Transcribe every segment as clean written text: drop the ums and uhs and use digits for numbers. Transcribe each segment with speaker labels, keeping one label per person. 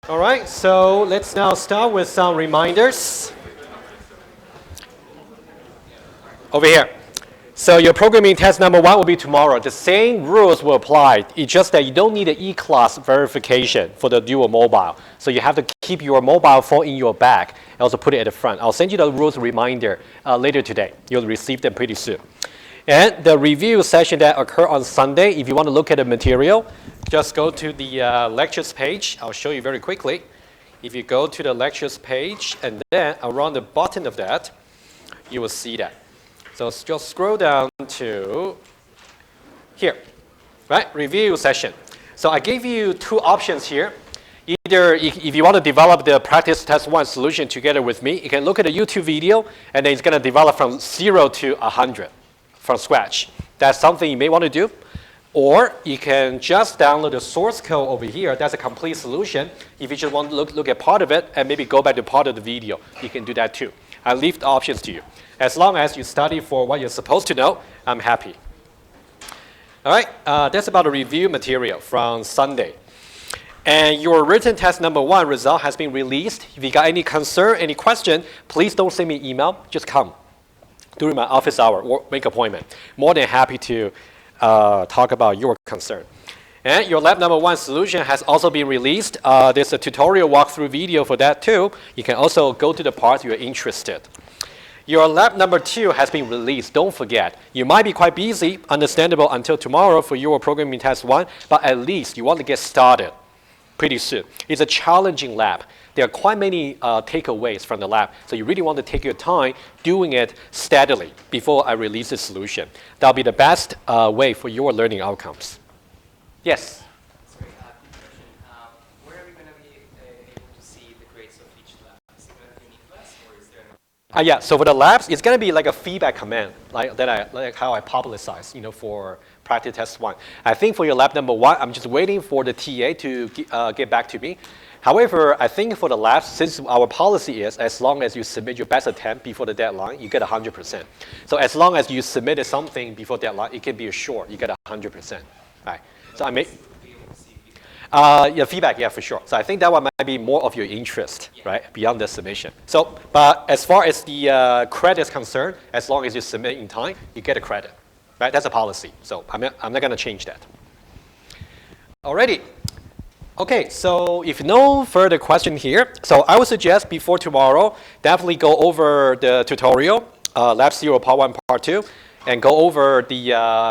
Speaker 1: All right, so let's now start with some reminders. Over here. So your programming test number 1 will be tomorrow. The same rules will apply. It's just that you don't need an E-class verification for the dual mobile. So you have to keep your mobile phone in your bag and also put it at the front. I'll send you the rules reminder later today. You'll receive them pretty soon. And the review session that occur on Sunday, if you want to look at the material, just go to the lectures page. I'll show you very quickly. If you go to the lectures page and then around the bottom of that, you will see that. So just scroll down to here, right? Review session. So I gave you 2 options here. Either if you want to develop the practice test 1 solution together with me, you can look at a YouTube video and then it's going to develop from 0 to 100 from scratch. That's something you may want to do. Or you can just download the source code over here. That's a complete solution. If you just want to look at part of it and maybe go back to part of the video, you can do that too. I leave the options to you. As long as you study for what you're supposed to know, I'm happy. All right, that's about the review material from Sunday. And your written test number 1 result has been released. If you got any concern, any question, please don't send me an email. Just come during my office hour or make an appointment. More than happy to talk about your concern. And your lab number 1 solution has also been released. There's a tutorial walkthrough video for that too. You can also go to the part you're interested. Your lab number 2 has been released. Don't forget. You might be quite busy, understandable, until tomorrow for your programming test 1, but at least you want to get started pretty soon. It's a challenging lab. There are quite many takeaways from the lab, so you really want to take your time doing it steadily before I release the solution. That'll be the best way for your learning outcomes. Yes?
Speaker 2: Sorry, where are we going to be able to see the grades of each lab? Is it going to be unique class, or is there an
Speaker 1: Yeah, so for the labs, it's going to be like a feedback command, like how I publicize, for practice test 1. I think for your lab number 1, I'm just waiting for the TA to get back to me. However, I think for the labs, since our policy is as long as you submit your best attempt before the deadline, you get 100%. So as long as you submitted something before deadline, it can be assured you get 100%. Right. So I may. Feedback, yeah, for sure. So I think that one might be more of your interest, right, beyond the submission. So, but as far as the credit is concerned, as long as you submit in time, you get a credit, right? That's a policy. So I'm not going to change that. Alrighty. Okay, so if no further question here, so I would suggest before tomorrow, definitely go over the tutorial, Lab 0, Part 1, Part 2, and go over the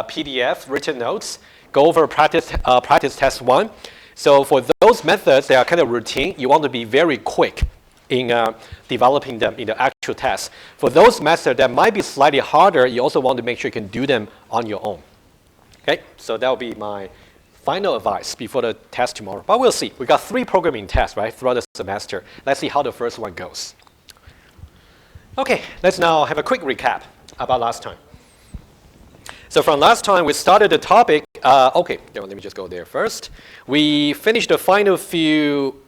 Speaker 1: PDF written notes, go over practice test 1. So for those methods, they are kind of routine. You want to be very quick in developing them in the actual test. For those methods that might be slightly harder, you also want to make sure you can do them on your own. Okay, so that will be my final advice before the test tomorrow. But we'll see. We got 3 programming tests, right, throughout the semester. Let's see how the first one goes. Okay, let's now have a quick recap about last time. So from last time, we started the topic. Okay, let me just go there first. We finished the final few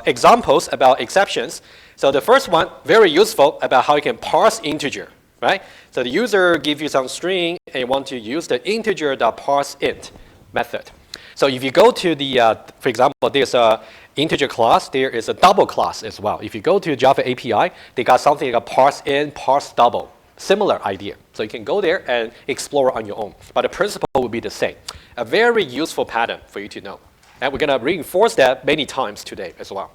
Speaker 1: examples about exceptions. So the first one, very useful about how you can parse integer, right? So the user gives you some string and you want to use the integer.parseInt method. So if you go to the, for example, there's a integer class, there is a double class as well. If you go to Java API, they got something like a parseInt, parseDouble. Similar idea. So you can go there and explore on your own. But the principle will be the same. A very useful pattern for you to know. And we're going to reinforce that many times today as well.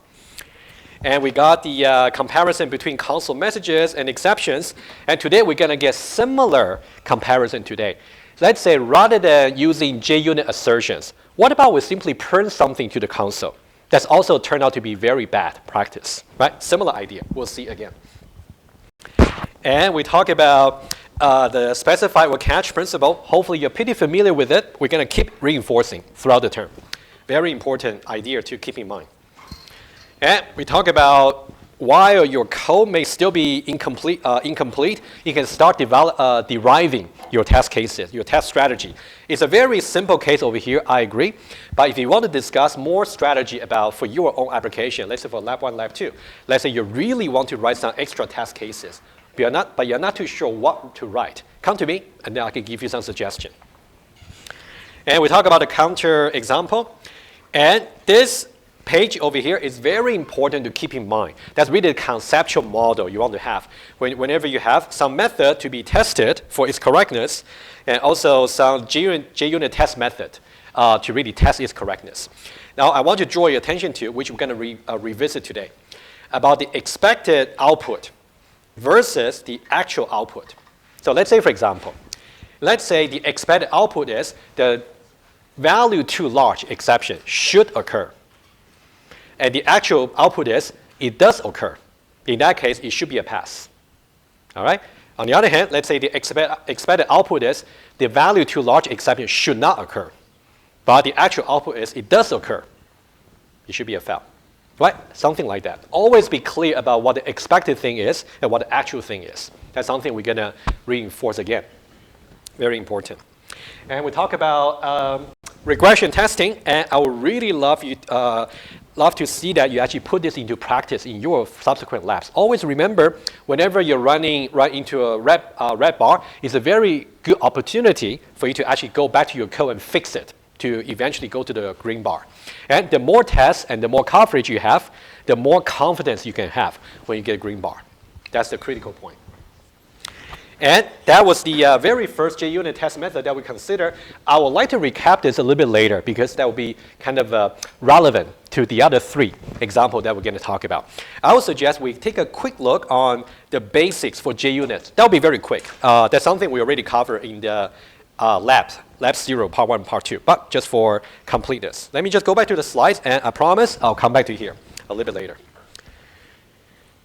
Speaker 1: And we got the comparison between console messages and exceptions. And today we're going to get similar comparison today. Let's say rather than using JUnit assertions, what about we simply print something to the console? That's also turned out to be very bad practice. Right? Similar idea. We'll see again. And we talk about the specified will catch principle. Hopefully you're pretty familiar with it. We're going to keep reinforcing throughout the term. Very important idea to keep in mind. And we talk about while your code may still be incomplete, you can start deriving your test cases, your test strategy. It's a very simple case over here, I agree. But if you want to discuss more strategy about for your own application, let's say for Lab 1, Lab 2, let's say you really want to write some extra test cases, but you're not too sure what to write. Come to me, and then I can give you some suggestion. And we talk about a counter example. And this page over here is very important to keep in mind. That's really the conceptual model you want to have. Whenever you have some method to be tested for its correctness, and also some JUnit test method to really test its correctness. Now, I want to draw your attention to, which we're going to revisit today, about the expected output versus the actual output. So let's say, for example, let's say the expected output is the value too large exception should occur. And the actual output is it does occur. In that case, it should be a pass. All right? On the other hand, let's say the expected output is the value too large exception should not occur. But the actual output is it does occur. It should be a fail. Right? Something like that. Always be clear about what the expected thing is and what the actual thing is. That's something we're going to reinforce again. Very important. And we talk about regression testing, and I would really love to see that you actually put this into practice in your subsequent labs. Always remember, whenever you're running right into a red bar, it's a very good opportunity for you to actually go back to your code and fix it to eventually go to the green bar. And the more tests and the more coverage you have, the more confidence you can have when you get a green bar. That's the critical point. And that was the very first JUnit test method that we consider. I would like to recap this a little bit later because that will be kind of relevant to the other three examples that we're going to talk about. I would suggest we take a quick look on the basics for JUnit. That will be very quick. That's something we already covered in the Lab 0, Part 1, Part 2. But just for completeness, let me just go back to the slides, and I promise I'll come back to here a little bit later.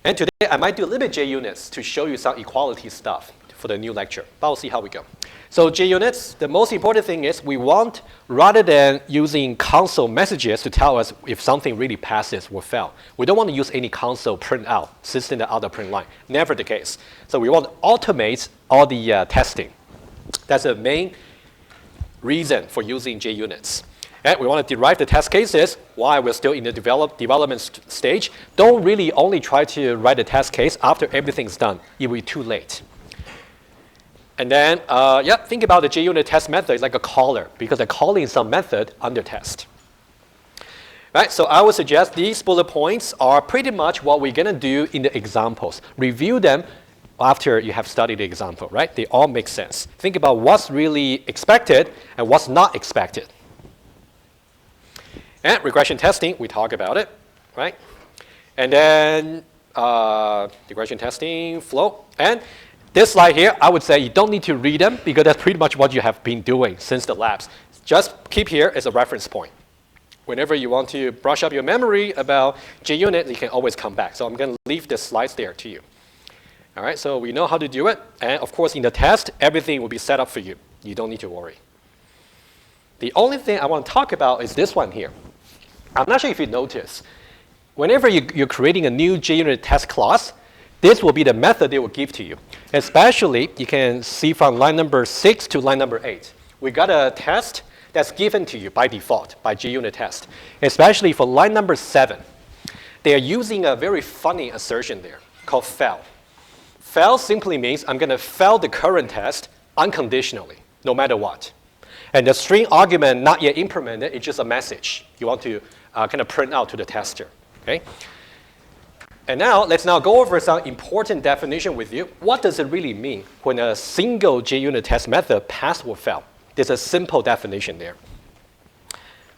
Speaker 1: And today, I might do a little bit JUnits to show you some equality stuff for the new lecture, but we'll see how we go. So JUnits, the most important thing is we want, rather than using console messages to tell us if something really passes or fail, we don't want to use any console printout, system out the print line. Never the case. So we want to automate all the testing. That's the main reason for using JUnits. And we want to derive the test cases while we're still in the development stage. Don't really only try to write a test case after everything's done. It will be too late. And then, think about the JUnit test method is like a caller because they're calling some method under test. Right, so I would suggest these bullet points are pretty much what we're going to do in the examples. Review them after you have studied the example, right? They all make sense. Think about what's really expected and what's not expected. And regression testing, we talk about it, right? And then regression testing, flow. And this slide here, I would say you don't need to read them because that's pretty much what you have been doing since the labs. Just keep here as a reference point. Whenever you want to brush up your memory about JUnit, you can always come back. So I'm going to leave the slides there to you. All right, so we know how to do it. And of course, in the test, everything will be set up for you. You don't need to worry. The only thing I want to talk about is this one here. I'm not sure if you notice. Whenever you're creating a new JUnit test class, this will be the method they will give to you. Especially, you can see from line number 6 to line number 8. We got a test that's given to you by default, by JUnit test. Especially for line number 7. They are using a very funny assertion there called fail. Fail simply means I'm going to fail the current test unconditionally, no matter what. And the string argument not yet implemented is just a message you want to kind of print out to the tester. Okay? And now, let's now go over some important definition with you. What does it really mean when a single JUnit test method pass or fail? There's a simple definition there.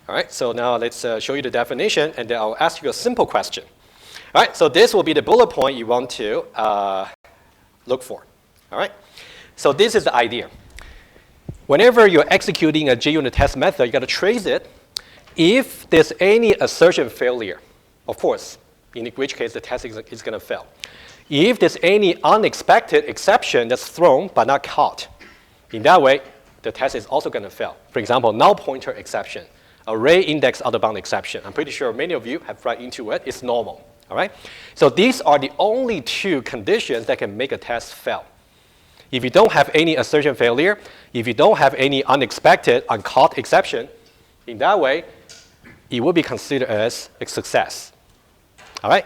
Speaker 1: All right, so now let's show you the definition, and then I'll ask you a simple question. All right, so this will be the bullet point you want to look for. All right, so this is the idea. Whenever you're executing a JUnit test method, you got to trace it. If there's any assertion failure, of course, in which case the test is going to fail. If there's any unexpected exception that's thrown but not caught, in that way, the test is also going to fail. For example, null pointer exception, array index out of bound exception. I'm pretty sure many of you have run into it. It's normal. All right? So these are the only two conditions that can make a test fail. If you don't have any assertion failure, if you don't have any unexpected, uncaught exception, in that way, it will be considered as a success. All right?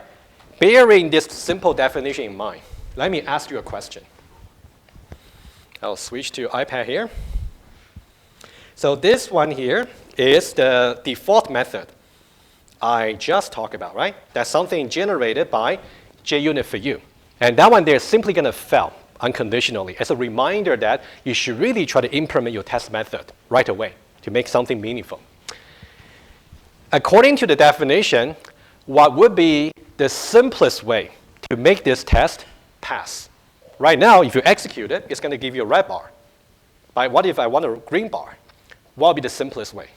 Speaker 1: Bearing this simple definition in mind, let me ask you a question. I'll switch to iPad here. So this one here is the default method I just talked about, right? That's something generated by JUnit for you. And that one, they're simply going to fail unconditionally as a reminder that you should really try to implement your test method right away to make something meaningful. According to the definition, what would be the simplest way to make this test pass? Right now, if you execute it, it's going to give you a red bar. But what if I want a green bar? What would be the simplest way?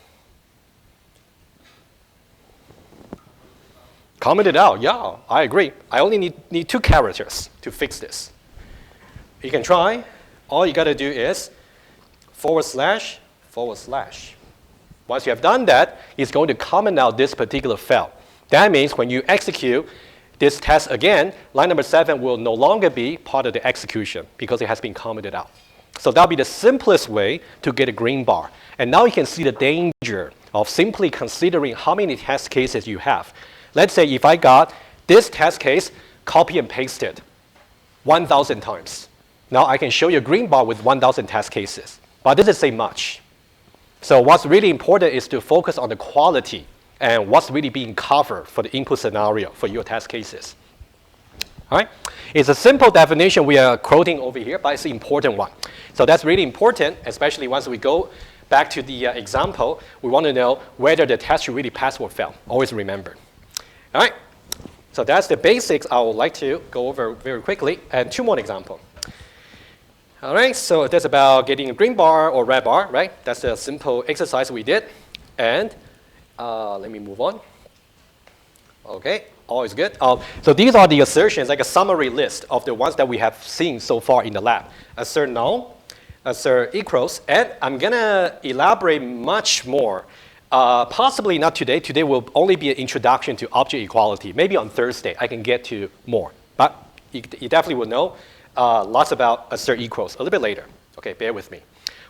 Speaker 1: Comment it out. Yeah, I agree. I only need 2 characters to fix this. You can try. All you got to do is // Once you have done that, it's going to comment out this particular fail. That means when you execute this test again, line number 7 will no longer be part of the execution because it has been commented out. So that'll be the simplest way to get a green bar. And now you can see the danger of simply considering how many test cases you have. Let's say if I got this test case, copy and pasted 1,000 times. Now I can show you a green bar with 1,000 test cases. But this doesn't say much. So what's really important is to focus on the quality and what's really being covered for the input scenario for your test cases. All right? It's a simple definition we are quoting over here, but it's an important one. So that's really important, especially once we go back to the example. We want to know whether the test should really pass or fail. Always remember. All right? So that's the basics I would like to go over very quickly. And 2 more examples. All right, so that's about getting a green bar or red bar, right? That's a simple exercise we did. And let me move on. Okay, all is good. So these are the assertions, like a summary list of the ones that we have seen so far in the lab. Assert null, assert equals, and I'm going to elaborate much more. Possibly not today. Today will only be an introduction to object equality. Maybe on Thursday I can get to more. But you definitely will know lots about assert equals a little bit later. Okay, bear with me.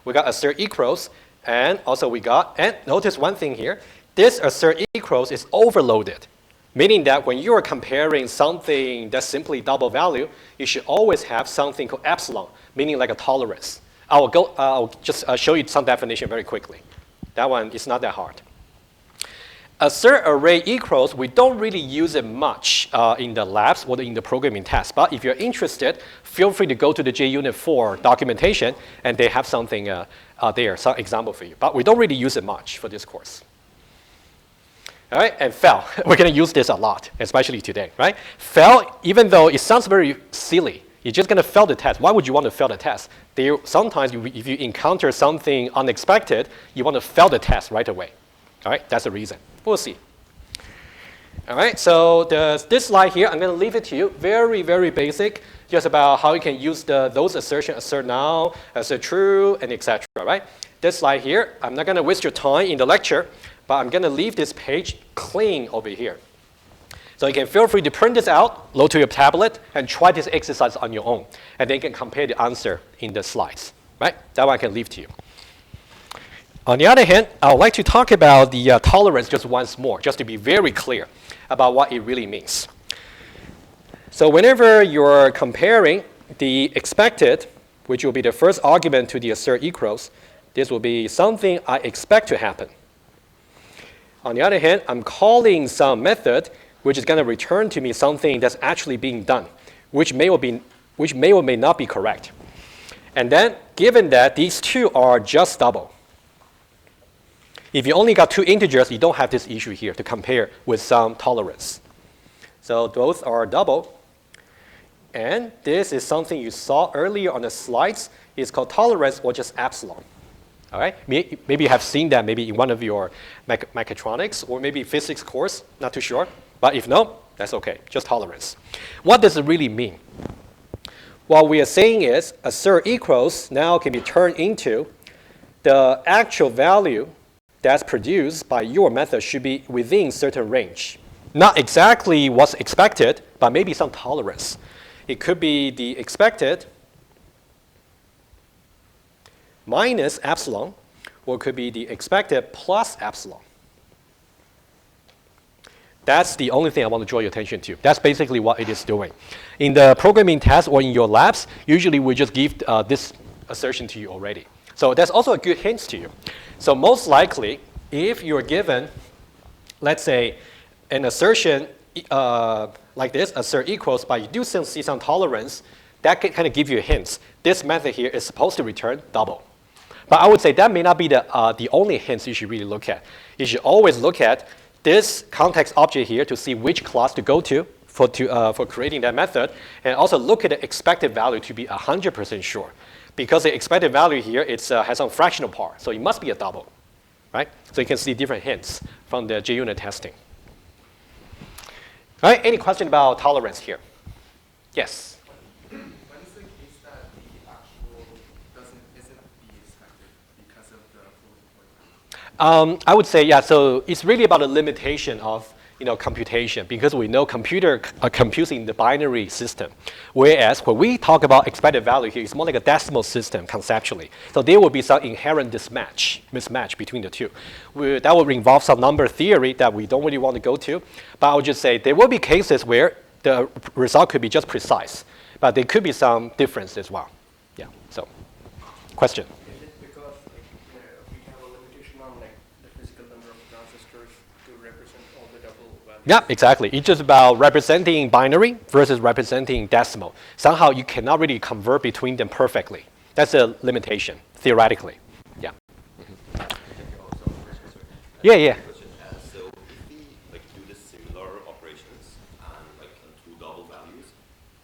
Speaker 1: We got assert equals, and also we got, and notice one thing here. This assert equals is overloaded, meaning that when you are comparing something that's simply double value, you should always have something called epsilon, meaning like a tolerance. I'll just show you some definition very quickly. That one is not that hard. Assert array equals, we don't really use it much in the labs or in the programming test. But if you're interested, feel free to go to the JUnit 4 documentation, and they have something there, some example for you. But we don't really use it much for this course. All right, and fail. We're going to use this a lot, especially today, right? Fail, even though it sounds very silly, you're just going to fail the test. Why would you want to fail the test? Sometimes if you encounter something unexpected, you want to fail the test right away. All right, that's the reason. We'll see. All right, so this slide here, I'm going to leave it to you. Very, very basic, just about how you can use those assertions, assert null, assert true, and etc. Right? This slide here, I'm not going to waste your time in the lecture, but I'm going to leave this page clean over here. So you can feel free to print this out, load to your tablet, and try this exercise on your own. And then you can compare the answer in the slides. Right? That one I can leave to you. On the other hand, I would like to talk about the tolerance just once more, just to be very clear about what it really means. So whenever you're comparing the expected, which will be the first argument to the assert equals, this will be something I expect to happen. On the other hand, I'm calling some method which is going to return to me something that's actually being done, which may or may not be correct. And then, given that these two are just double, if you only got 2 integers, you don't have this issue here to compare with some tolerance. So both are double. And this is something you saw earlier on the slides. It's called tolerance or just epsilon. All right? Maybe you have seen that maybe in one of your mechatronics or maybe physics course, not too sure. But if no, that's okay, just tolerance. What does it really mean? What we are saying is assert equals now can be turned into the actual value that's produced by your method should be within certain range. Not exactly what's expected, but maybe some tolerance. It could be the expected minus epsilon, or it could be the expected plus epsilon. That's the only thing I want to draw your attention to. That's basically what it is doing. In the programming test or in your labs, usually we just give this assertion to you already. So that's also a good hint to you. So most likely, if you're given, let's say, an assertion like this, assert equals, but you do see some tolerance, that can kind of give you hints. This method here is supposed to return double. But I would say that may not be the only hints you should really look at. You should always look at this context object here to see which class to go to for creating that method, and also look at the expected value to be 100% sure. Because the expected value here has some fractional part, so it must be a double, right? So you can see different hints from the JUnit testing. All right, any question about tolerance here? Yes?
Speaker 3: What is the case that the actual isn't the expected because of the floating point?
Speaker 1: I would say, yeah, so it's really about the limitation of computation, because we know computer computes in the binary system, whereas when we talk about expected value here, it's more like a decimal system conceptually. So there will be some inherent mismatch between the two. That will involve some number theory that we don't really want to go to, but I would just say there will be cases where the result could be just precise, but there could be some difference as well. Yeah, so question?
Speaker 4: Is it because we have a limitation on the physical number of transistors to represent all the double values?
Speaker 1: Yeah, exactly. It's just about representing binary versus representing decimal. Somehow you cannot really convert between them perfectly. That's a limitation, theoretically. Yeah. Yeah.
Speaker 5: So if we do the similar operations and on two double values,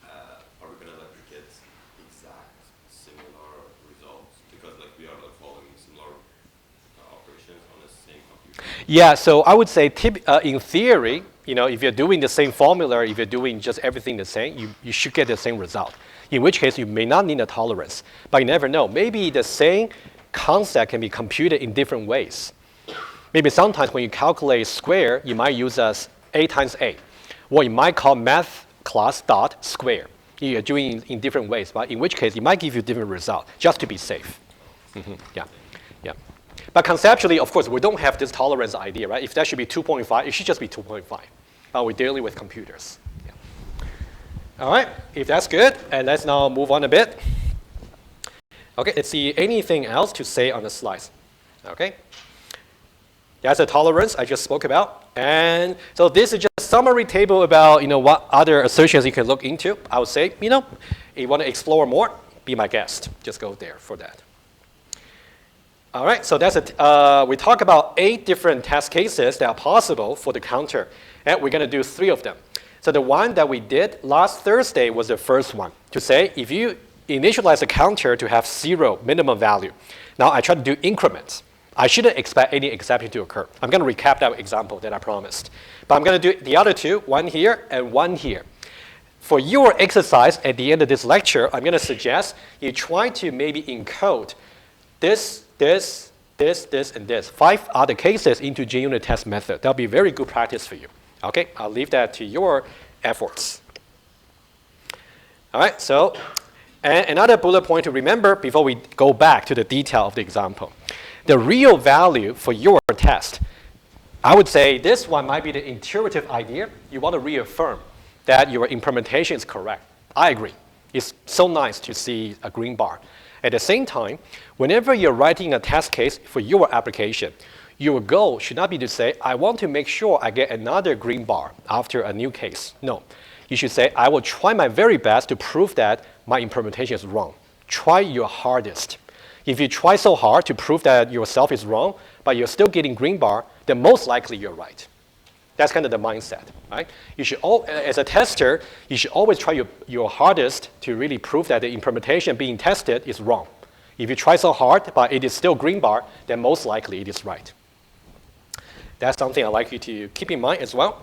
Speaker 5: are we gonna get exact similar results? Because we are following similar operations on the same computer.
Speaker 1: Yeah, so I would say in theory, if you're doing the same formula, if you're doing just everything the same, you should get the same result. In which case, you may not need a tolerance. But you never know. Maybe the same concept can be computed in different ways. Maybe sometimes when you calculate square, you might use as a times a. Or you might call math class dot square. You're doing it in different ways, but in which case, it might give you different result, just to be safe. Yeah. But conceptually, of course, we don't have this tolerance idea, right? If that should be 2.5, it should just be 2.5. But we're dealing with computers. Yeah. All right, if that's good, and let's now move on a bit. Okay, let's see anything else to say on the slides. Okay. That's a tolerance I just spoke about. And so this is just a summary table about what other assertions you can look into. I would say, if you want to explore more, be my guest. Just go there for that. All right, so that's it. We talk about 8 different test cases that are possible for the counter, and we're going to do 3 of them. So the one that we did last Thursday was the first one, to say if you initialize a counter to have 0 minimum value. Now I try to do increments. I shouldn't expect any exception to occur. I'm going to recap that example that I promised. But I'm going to do the other 2, one here and one here. For your exercise at the end of this lecture, I'm going to suggest you try to maybe encode this, and this. 5 other cases into JUnit test method. That'll be very good practice for you. Okay, I'll leave that to your efforts. All right, so and another bullet point to remember before we go back to the detail of the example. The real value for your test, I would say this one might be the intuitive idea. You want to reaffirm that your implementation is correct. I agree. It's so nice to see a green bar. At the same time, whenever you're writing a test case for your application, your goal should not be to say, I want to make sure I get another green bar after a new case. No. You should say, I will try my very best to prove that my implementation is wrong. Try your hardest. If you try so hard to prove that yourself is wrong, but you're still getting green bar, then most likely you're right. That's kind of the mindset, right? You should, as a tester, you should always try your hardest to really prove that the implementation being tested is wrong. If you try so hard, but it is still green bar, then most likely it is right. That's something I'd like you to keep in mind as well,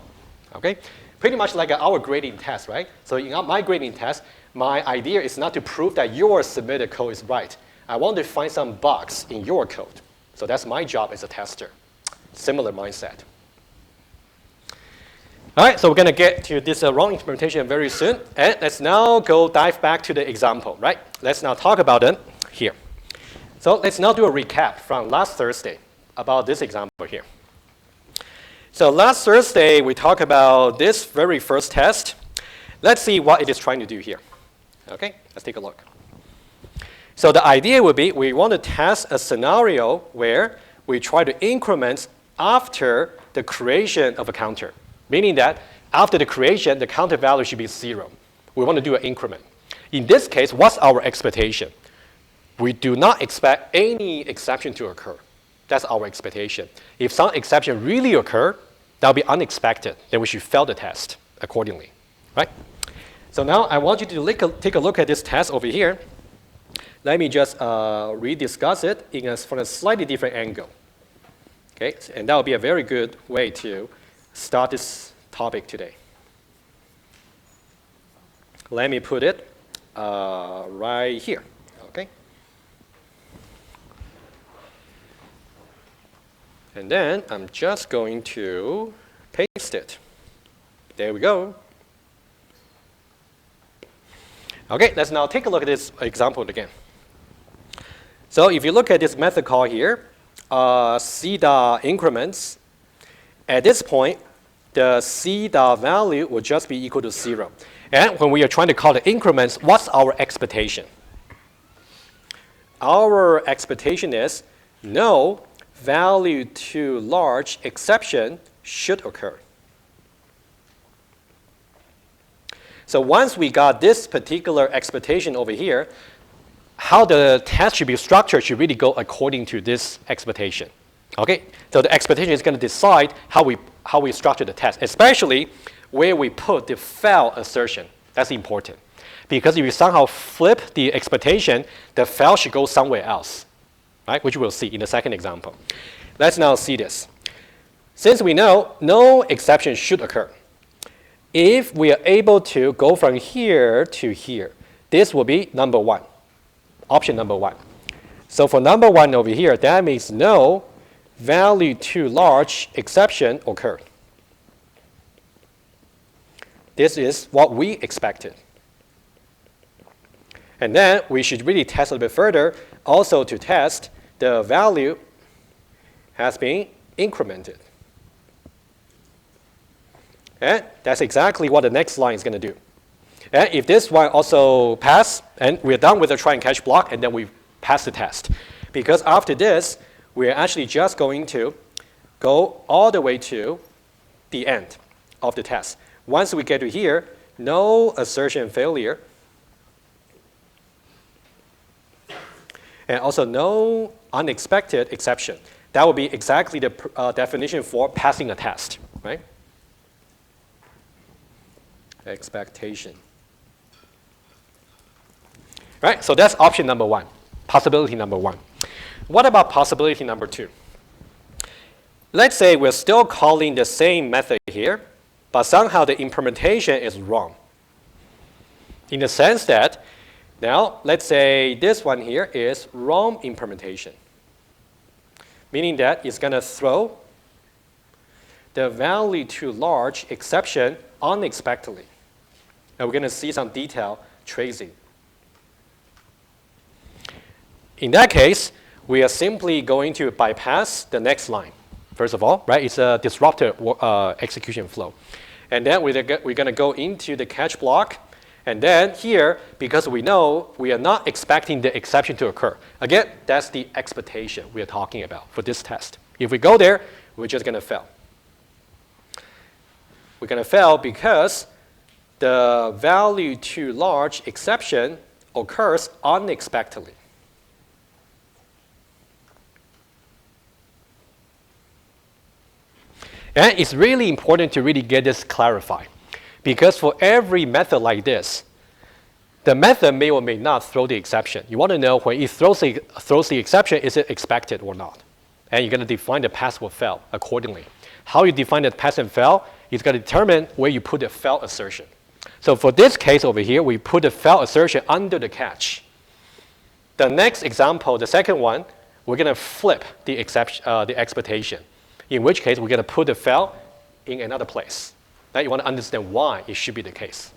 Speaker 1: okay? Pretty much like our grading test, right? So in my grading test, my idea is not to prove that your submitted code is right. I want to find some bugs in your code. So that's my job as a tester. Similar mindset. All right, so we're going to get to this wrong implementation very soon. And let's now go dive back to the example, right? Let's now talk about it here. So let's now do a recap from last Thursday about this example here. So last Thursday, we talked about this very first test. Let's see what it is trying to do here. Okay, let's take a look. So the idea would be we want to test a scenario where we try to increment after the creation of a counter. meaning that after the creation, the counter value should be 0. We want to do an increment. In this case, what's our expectation? We do not expect any exception to occur. That's our expectation. If some exception really occur, that'll be unexpected. Then we should fail the test accordingly, right? So now I want you to take a look at this test over here. Let me just rediscuss it from a slightly different angle. Okay, and that will be a very good way to start this topic today. Let me put it right here. Okay. And then I'm just going to paste it. There we go. Okay, let's now take a look at this example again. So if you look at this method call here, C dot increments, at this point, the C dot value will just be equal to 0. And when we are trying to call the increments, what's our expectation? Our expectation is no value too large exception should occur. So once we got this particular expectation over here, how the test should be structured should really go according to this expectation. Okay, so the expectation is going to decide how we structure the test, especially where we put the fail assertion. That's important. Because if you somehow flip the expectation, the fail should go somewhere else, right? Which we'll see in the second example. Let's now see this. Since we know no exception should occur, if we are able to go from here to here, this will be number 1, option number 1. So for number 1 over here, that means no value too large exception occurred. This is what we expected. And then we should really test a little bit further, also to test the value has been incremented. And that's exactly what the next line is going to do. And if this one also pass, and we're done with the try and catch block, and then we pass the test. Because after this, we're actually just going to go all the way to the end of the test. Once we get to here, no assertion failure, and also no unexpected exception. That would be exactly the definition for passing a test, right? Expectation. Right, so that's option number 1, possibility number 1. What about possibility number 2? Let's say we're still calling the same method here, but somehow the implementation is wrong. In the sense that, now let's say this one here is wrong implementation. Meaning that it's going to throw the value too large exception unexpectedly. And we're going to see some detail tracing. In that case, we are simply going to bypass the next line. First of all, right, it's a disrupted execution flow. And then we're going to go into the catch block. And then here, because we know we are not expecting the exception to occur. Again, that's the expectation we are talking about for this test. If we go there, we're just going to fail. We're going to fail because the value too large exception occurs unexpectedly. And it's really important to really get this clarified. Because for every method like this, the method may or may not throw the exception. You want to know when it throws the exception, is it expected or not? And you're going to define the pass or fail accordingly. How you define the pass and fail is going to determine where you put the fail assertion. So for this case over here, we put the fail assertion under the catch. The next example, the second one, we're going to flip the expectation. In which case, we're going to put the fail in another place. Now you want to understand why it should be the case.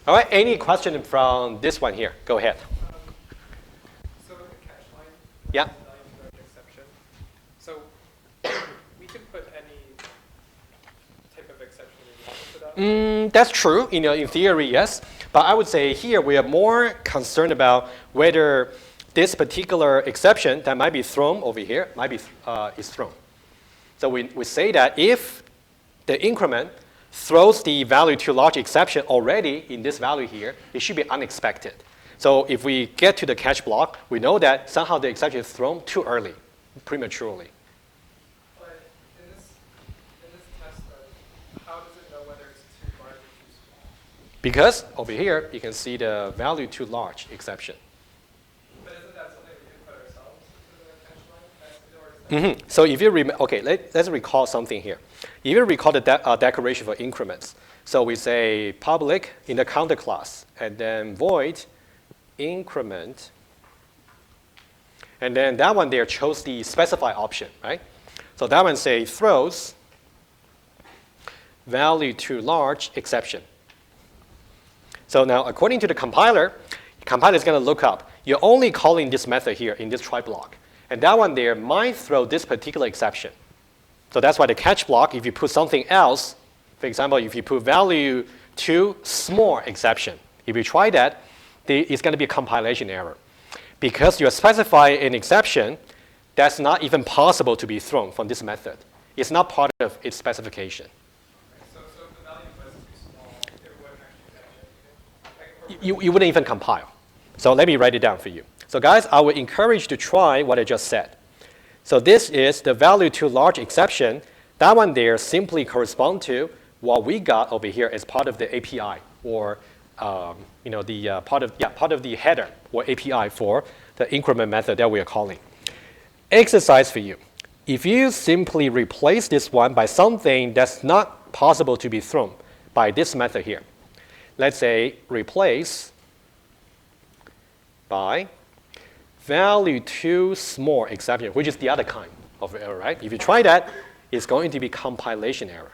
Speaker 1: All right, any question from this one here? Go ahead.
Speaker 4: So with the catch line,
Speaker 1: Yeah.
Speaker 4: exception. So we can put any type of exception we want to that.
Speaker 1: That's true. In theory, yes. But I would say here we are more concerned about whether this particular exception that might be thrown over here is thrown. So we say that if the increment throws the value to large exception already in this value here, it should be unexpected. So if we get to the catch block, we know that somehow the exception is thrown too early, prematurely.
Speaker 4: But in this test, how does it know whether it's too large or too small?
Speaker 1: Because over here, you can see the value too large exception.
Speaker 4: But isn't that something we can put ourselves into the catch line? Or is that
Speaker 1: So if you remember, okay, let's recall something here. If you recall the declaration for increments, so we say public in the counter class, and then void increment, and then that one there chose the specify option, right? So that one say throws value to large exception. So now according to the compiler is going to look up, you're only calling this method here in this try block. And that one there might throw this particular exception. So that's why the catch block, if you put something else, for example, if you put value to small exception, if you try that, it's going to be a compilation error. Because you specify an exception that's not even possible to be thrown from this method. It's not part of its specification.
Speaker 4: so if the value was too small, it wouldn't actually catch it?
Speaker 1: You wouldn't even compile. So let me write it down for you. So guys, I would encourage you to try what I just said. So this is the value to large exception. That one there simply corresponds to what we got over here as part of the API, or part of the header or API for the increment method that we are calling. Exercise for you. If you simply replace this one by something that's not possible to be thrown by this method here, let's say replace by value to small exception, which is the other kind of error, right? If you try that, it's going to be compilation error.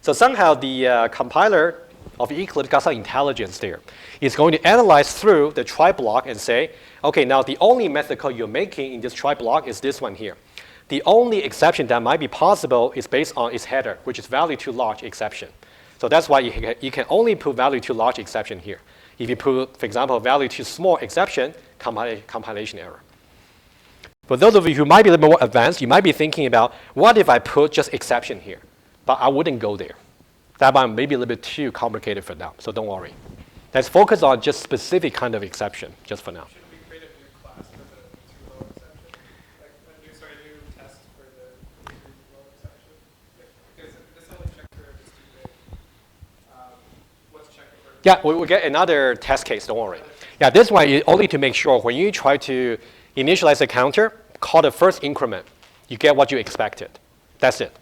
Speaker 1: So somehow the compiler of Eclipse got some intelligence there. It's going to analyze through the try block and say, okay, now the only method call you're making in this try block is this one here. The only exception that might be possible is based on its header, which is value to large exception. So that's why you can only put value to large exception here. If you put, for example, value to small exception, compilation error. For those of you who might be a little more advanced, you might be thinking about, what if I put just exception here? But I wouldn't go there. That one may be a little bit too complicated for now, so don't worry. Let's focus on just specific kind of exception, just for now.
Speaker 4: Should we create a new class for the too low exception? Like a new test for the too low exception? Because this only check curve is too big. What's checking for?
Speaker 1: Yeah, we'll get another test case, don't worry. Yeah, this one is only to make sure when you try to initialize a counter, call the first increment, you get what you expected. That's it.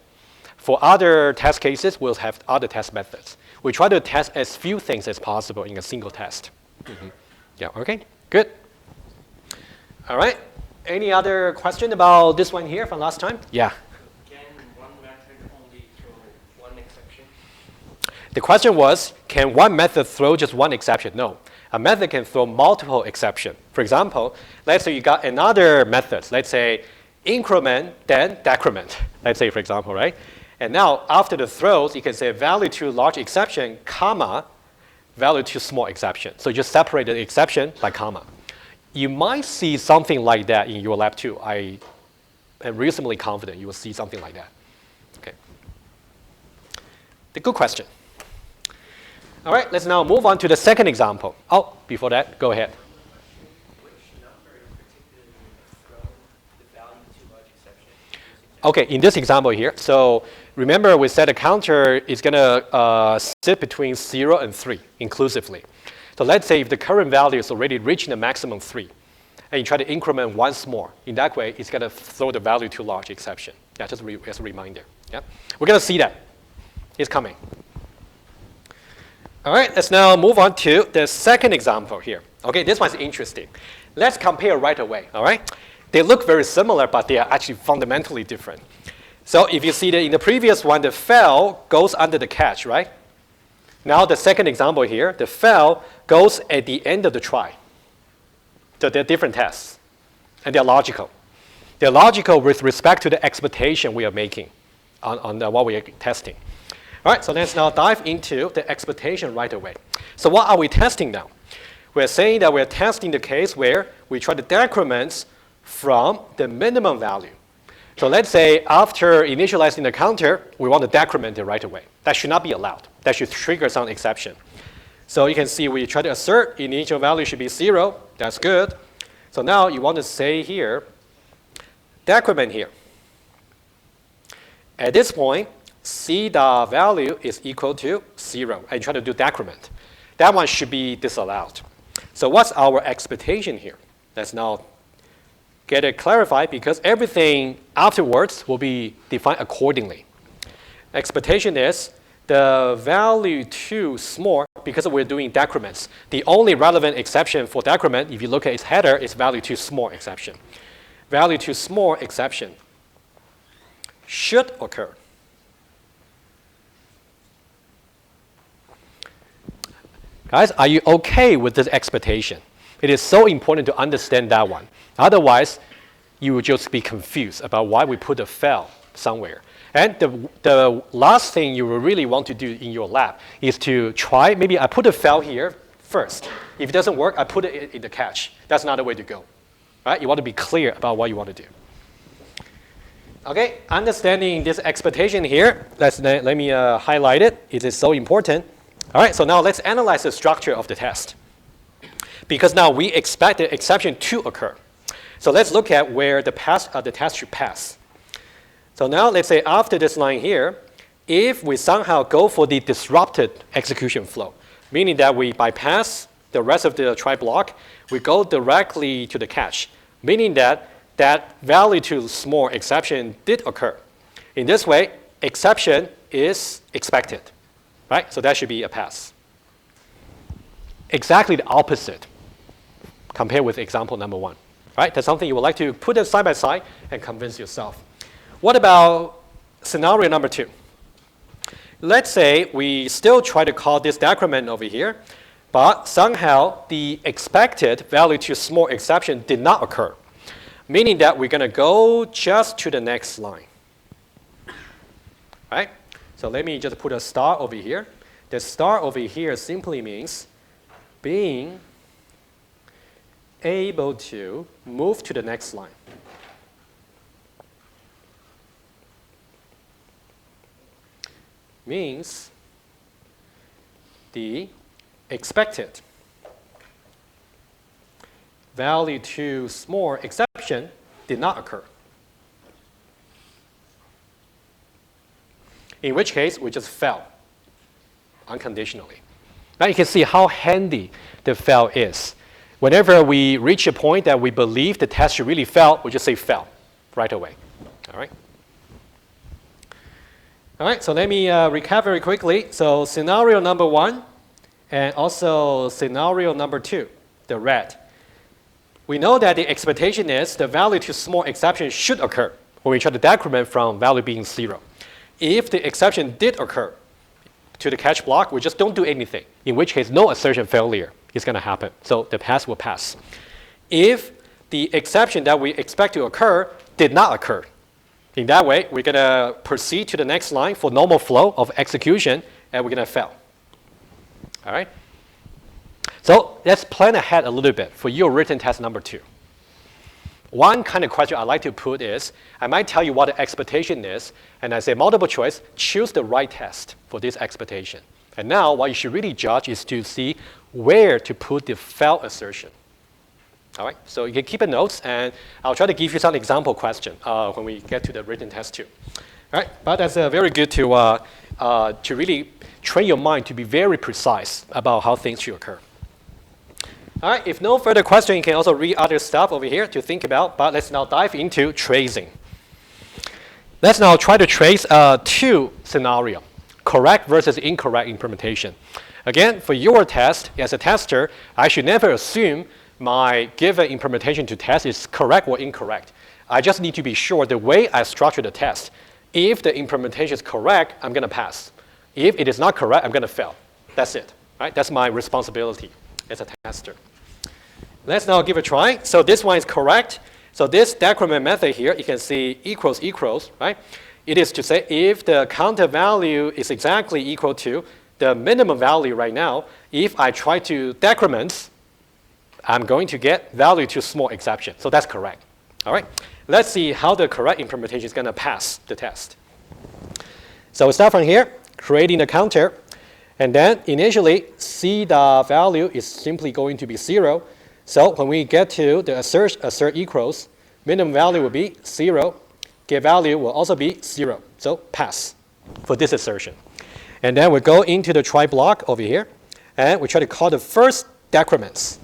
Speaker 1: For other test cases, we'll have other test methods. We try to test as few things as possible in a single test. Yeah, okay, good. All right, any other question about this one here from last time? Yeah.
Speaker 2: Can one method only throw one exception?
Speaker 1: The question was, can one method throw just one exception? No, a method can throw multiple exceptions. For example, let's say you got another method, let's say increment, then decrement, let's say, for example, right? And now, after the throws, you can say value to large exception, comma, value to small exception. So you just separate the exception by comma. You might see something like that in your lab too. I am reasonably confident you will see something like that. Okay. The good question. All right, let's now move on to the second example. Oh, before that, go ahead.
Speaker 2: Which number in particular would throw the value to large exception?
Speaker 1: Okay, in this example here, so remember we said a counter is going to sit between 0 and 3 inclusively. So let's say if the current value is already reaching the maximum 3, and you try to increment once more, in that way, it's going to throw the value to large exception. Yeah, just as a reminder. Yeah, we're going to see that. It's coming. All right, let's now move on to the second example here. Okay, this one's interesting. Let's compare right away, all right? They look very similar, but they are actually fundamentally different. So if you see that in the previous one, the fail goes under the catch, right? Now the second example here, the fail goes at the end of the try. So they're different tests, and they're logical. They're logical with respect to the expectation we are making on what we are testing. All right, so let's now dive into the expectation right away. So what are we testing now? We're saying that we're testing the case where we try to decrement from the minimum value. So let's say after initializing the counter, we want to decrement it right away. That should not be allowed. That should trigger some exception. So you can see we try to assert initial value should be 0. That's good. So now you want to say here, decrement here. At this point, C dot value is equal to 0. And try to do decrement. That one should be disallowed. So what's our expectation here? Let's now get it clarified because everything afterwards will be defined accordingly. Expectation is the value too small because we're doing decrements. The only relevant exception for decrement, if you look at its header, is value too small exception. Value too small exception should occur. Guys, are you okay with this expectation? It is so important to understand that one. Otherwise, you will just be confused about why we put a fail somewhere. And the last thing you will really want to do in your lab is to try, maybe I put a fail here first. If it doesn't work, I put it in the catch. That's not the way to go. Right? You want to be clear about what you want to do. Okay, understanding this expectation here, let me highlight it. It is so important. All right, so now let's analyze the structure of the test. Because now we expect the exception to occur. So let's look at where the test should pass. So now let's say after this line here, if we somehow go for the disrupted execution flow, meaning that we bypass the rest of the try block, we go directly to the catch, meaning that that value too small exception did occur. In this way, exception is expected, right? So that should be a pass. Exactly the opposite compared with example number 1, right? That's something you would like to put it side by side and convince yourself. What about scenario number 2? Let's say we still try to call this decrement over here, but somehow the expected value too small exception did not occur, meaning that we're going to go just to the next line. Right? So let me just put a star over here. The star over here simply means being able to move to the next line. Means the expected value too small exception did not occur. In which case, we just fail unconditionally. Now you can see how handy the fail is. Whenever we reach a point that we believe the test should really fail, we just say fail right away. All right? All right, so let me recap very quickly. So scenario number 1 and also scenario number 2, the red. We know that the expectation is the value too small exception should occur when we try to decrement from value being 0. If the exception did occur to the catch block, we just don't do anything, in which case no assertion failure is going to happen. So the pass will pass. If the exception that we expect to occur did not occur, in that way, we're going to proceed to the next line for normal flow of execution, and we're going to fail. All right? So let's plan ahead a little bit for your written test number 2. One kind of question I like to put is, I might tell you what the expectation is, and I say multiple choice, choose the right test for this expectation. And now what you should really judge is to see where to put the fail assertion. All right, so you can keep a notes, and I'll try to give you some example question when we get to the written test too. All right, but that's very good to really train your mind to be very precise about how things should occur. All right, if no further question, you can also read other stuff over here to think about, but let's now dive into tracing. Let's now try to trace 2 scenarios, correct versus incorrect implementation. Again, for your test, as a tester, I should never assume my given implementation to test is correct or incorrect. I just need to be sure the way I structure the test. If the implementation is correct, I'm going to pass. If it is not correct, I'm going to fail. That's it. Right? That's my responsibility as a tester. Let's now give it a try. So this one is correct. So this decrement method here, you can see equals, right? It is to say if the counter value is exactly equal to the minimum value right now, if I try to decrement, I'm going to get value too small exception. So that's correct. All right, let's see how the correct implementation is going to pass the test. So we start from here, creating the counter. And then initially, C the value is simply going to be 0. So when we get to the assert equals, minimum value will be 0. Get value will also be 0. So pass for this assertion. And then we go into the try block over here. And we try to call the first decrements.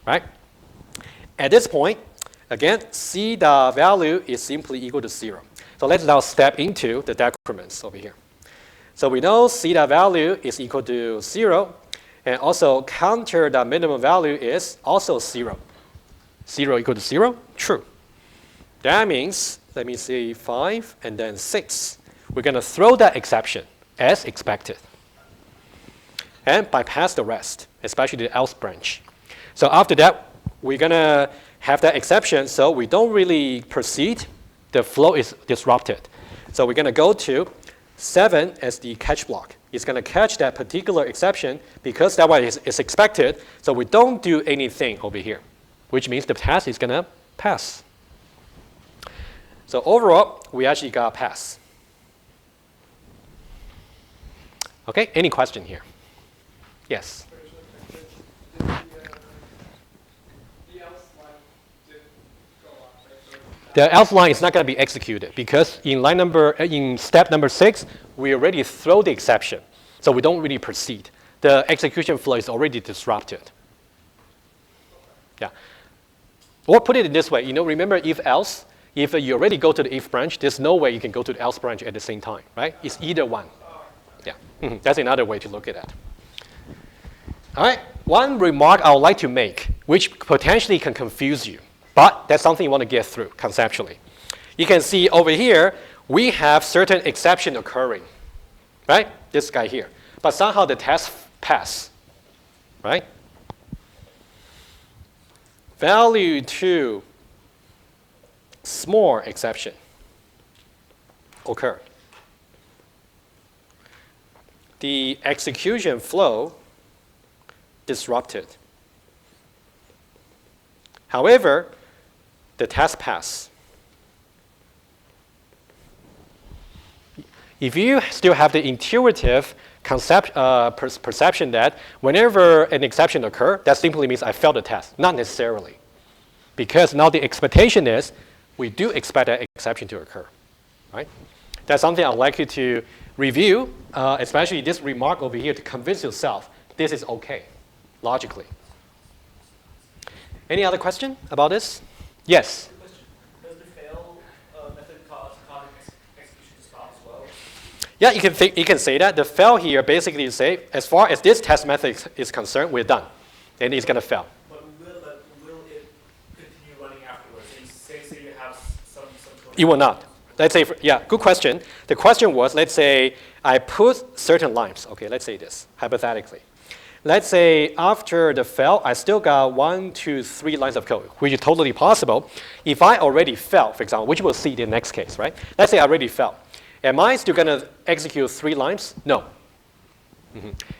Speaker 1: Right? At this point, again, C the value is simply equal to 0. So let's now step into the decrements over here. So we know C the value is equal to 0. And also counter the minimum value is also 0. 0 equal to 0? True. That means, let me see, 5 and then 6. We're going to throw that exception as expected. And bypass the rest, especially the else branch. So after that, we're going to have that exception, so we don't really proceed. The flow is disrupted. So we're going to go to 7 as the catch block. It's going to catch that particular exception because that one is expected. So we don't do anything over here, which means the test is going to pass. So overall, we actually got a pass. Okay, any question here? Yes?
Speaker 4: The else line didn't go off, right? So
Speaker 1: The else line is not going to be executed because in step number 6, we already throw the exception. So we don't really proceed. The execution flow is already disrupted. Yeah. Or put it in this way, remember if else, if you already go to the if branch, there's no way you can go to the else branch at the same time, right? It's either one. Yeah, that's another way to look at that. All right, one remark I would like to make, which potentially can confuse you, but that's something you want to get through conceptually. You can see over here, we have certain exception occurring, right? This guy here. But somehow the test pass, right? Value 2, small exception occur. The execution flow disrupted. However, the test pass. If you still have the intuitive perception that whenever an exception occurs, that simply means I failed the test. Not necessarily. Because now the expectation is we do expect that exception to occur. Right? That's something I'd like you to review, especially this remark over here to convince yourself this is okay, logically. Any other question about this? Yes?
Speaker 6: Does the fail method cause execution to stop as well?
Speaker 1: Yeah, you can say that. The fail here basically say, as far as this test method is concerned, we're done. And it's going to fail.
Speaker 6: But will it continue running afterwards? And say you have some
Speaker 1: It will not. Let's say, yeah, good question. The question was, let's say I put certain lines. Okay, let's say this, hypothetically. Let's say after the fail, I still got 1, 2, 3 lines of code, which is totally possible. If I already failed, for example, which we'll see in the next case, right? Let's say I already failed. Am I still going to execute 3 lines? No.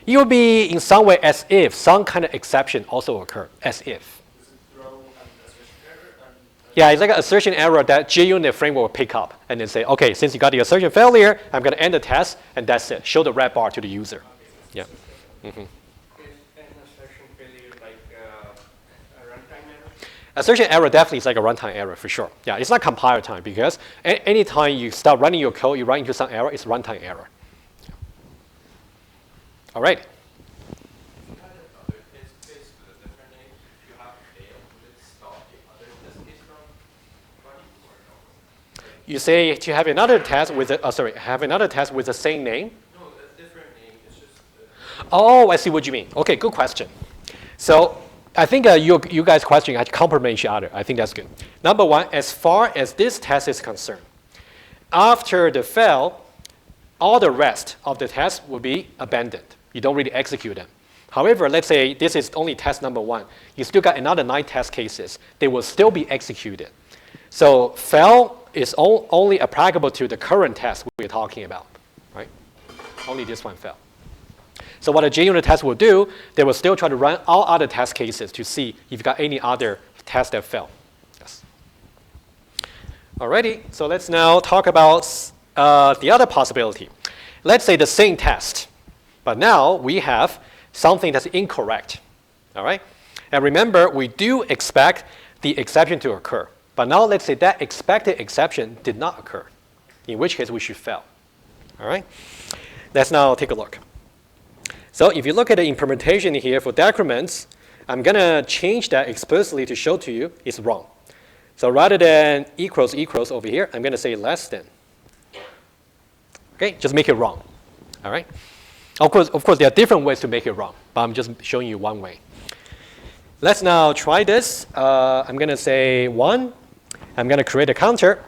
Speaker 1: It will be in some way as if some kind of exception also occurred, as if.
Speaker 6: Does it throw an assertion error?
Speaker 1: Yeah, it's like an assertion error that JUnit framework will pick up and then say, okay, since you got the assertion failure, I'm going to end the test, and that's it. Show the red bar to the user. Yeah.
Speaker 2: Is an assertion failure like a runtime error?
Speaker 1: Assertion error definitely is like a runtime error for sure. Yeah, it's not compiler time because anytime you start running your code, you run into some error, it's runtime error. All right.
Speaker 7: If you had another test case with a different name, if you have failed, would it stop the other test case from running or no?
Speaker 1: You say to have another test with have another test with the same name?
Speaker 7: No, a different name. It's just.
Speaker 1: Oh, I see what you mean. Okay, good question. So I think you guys' question actually complement each other. I think that's good. Number one, as far as this test is concerned, after the fail, all the rest of the tests will be abandoned. You don't really execute them. However, let's say this is only test number 1. You still got another 9 test cases. They will still be executed. So fail is only applicable to the current test we're talking about, right? Only this one fail. So what a JUnit test will do, they will still try to run all other test cases to see if you got any other tests that fail. Yes. Alrighty, so let's now talk about the other possibility. Let's say the same test, but now we have something that's incorrect. All right? And remember, we do expect the exception to occur. But now let's say that expected exception did not occur, in which case we should fail. All right? Let's now take a look. So if you look at the implementation here for decrements, I'm going to change that explicitly to show to you it's wrong. So rather than equals over here, I'm going to say less than. Okay, just make it wrong. All right? Of course, there are different ways to make it wrong, but I'm just showing you one way. Let's now try this. I'm going to say 1. I'm going to create a counter.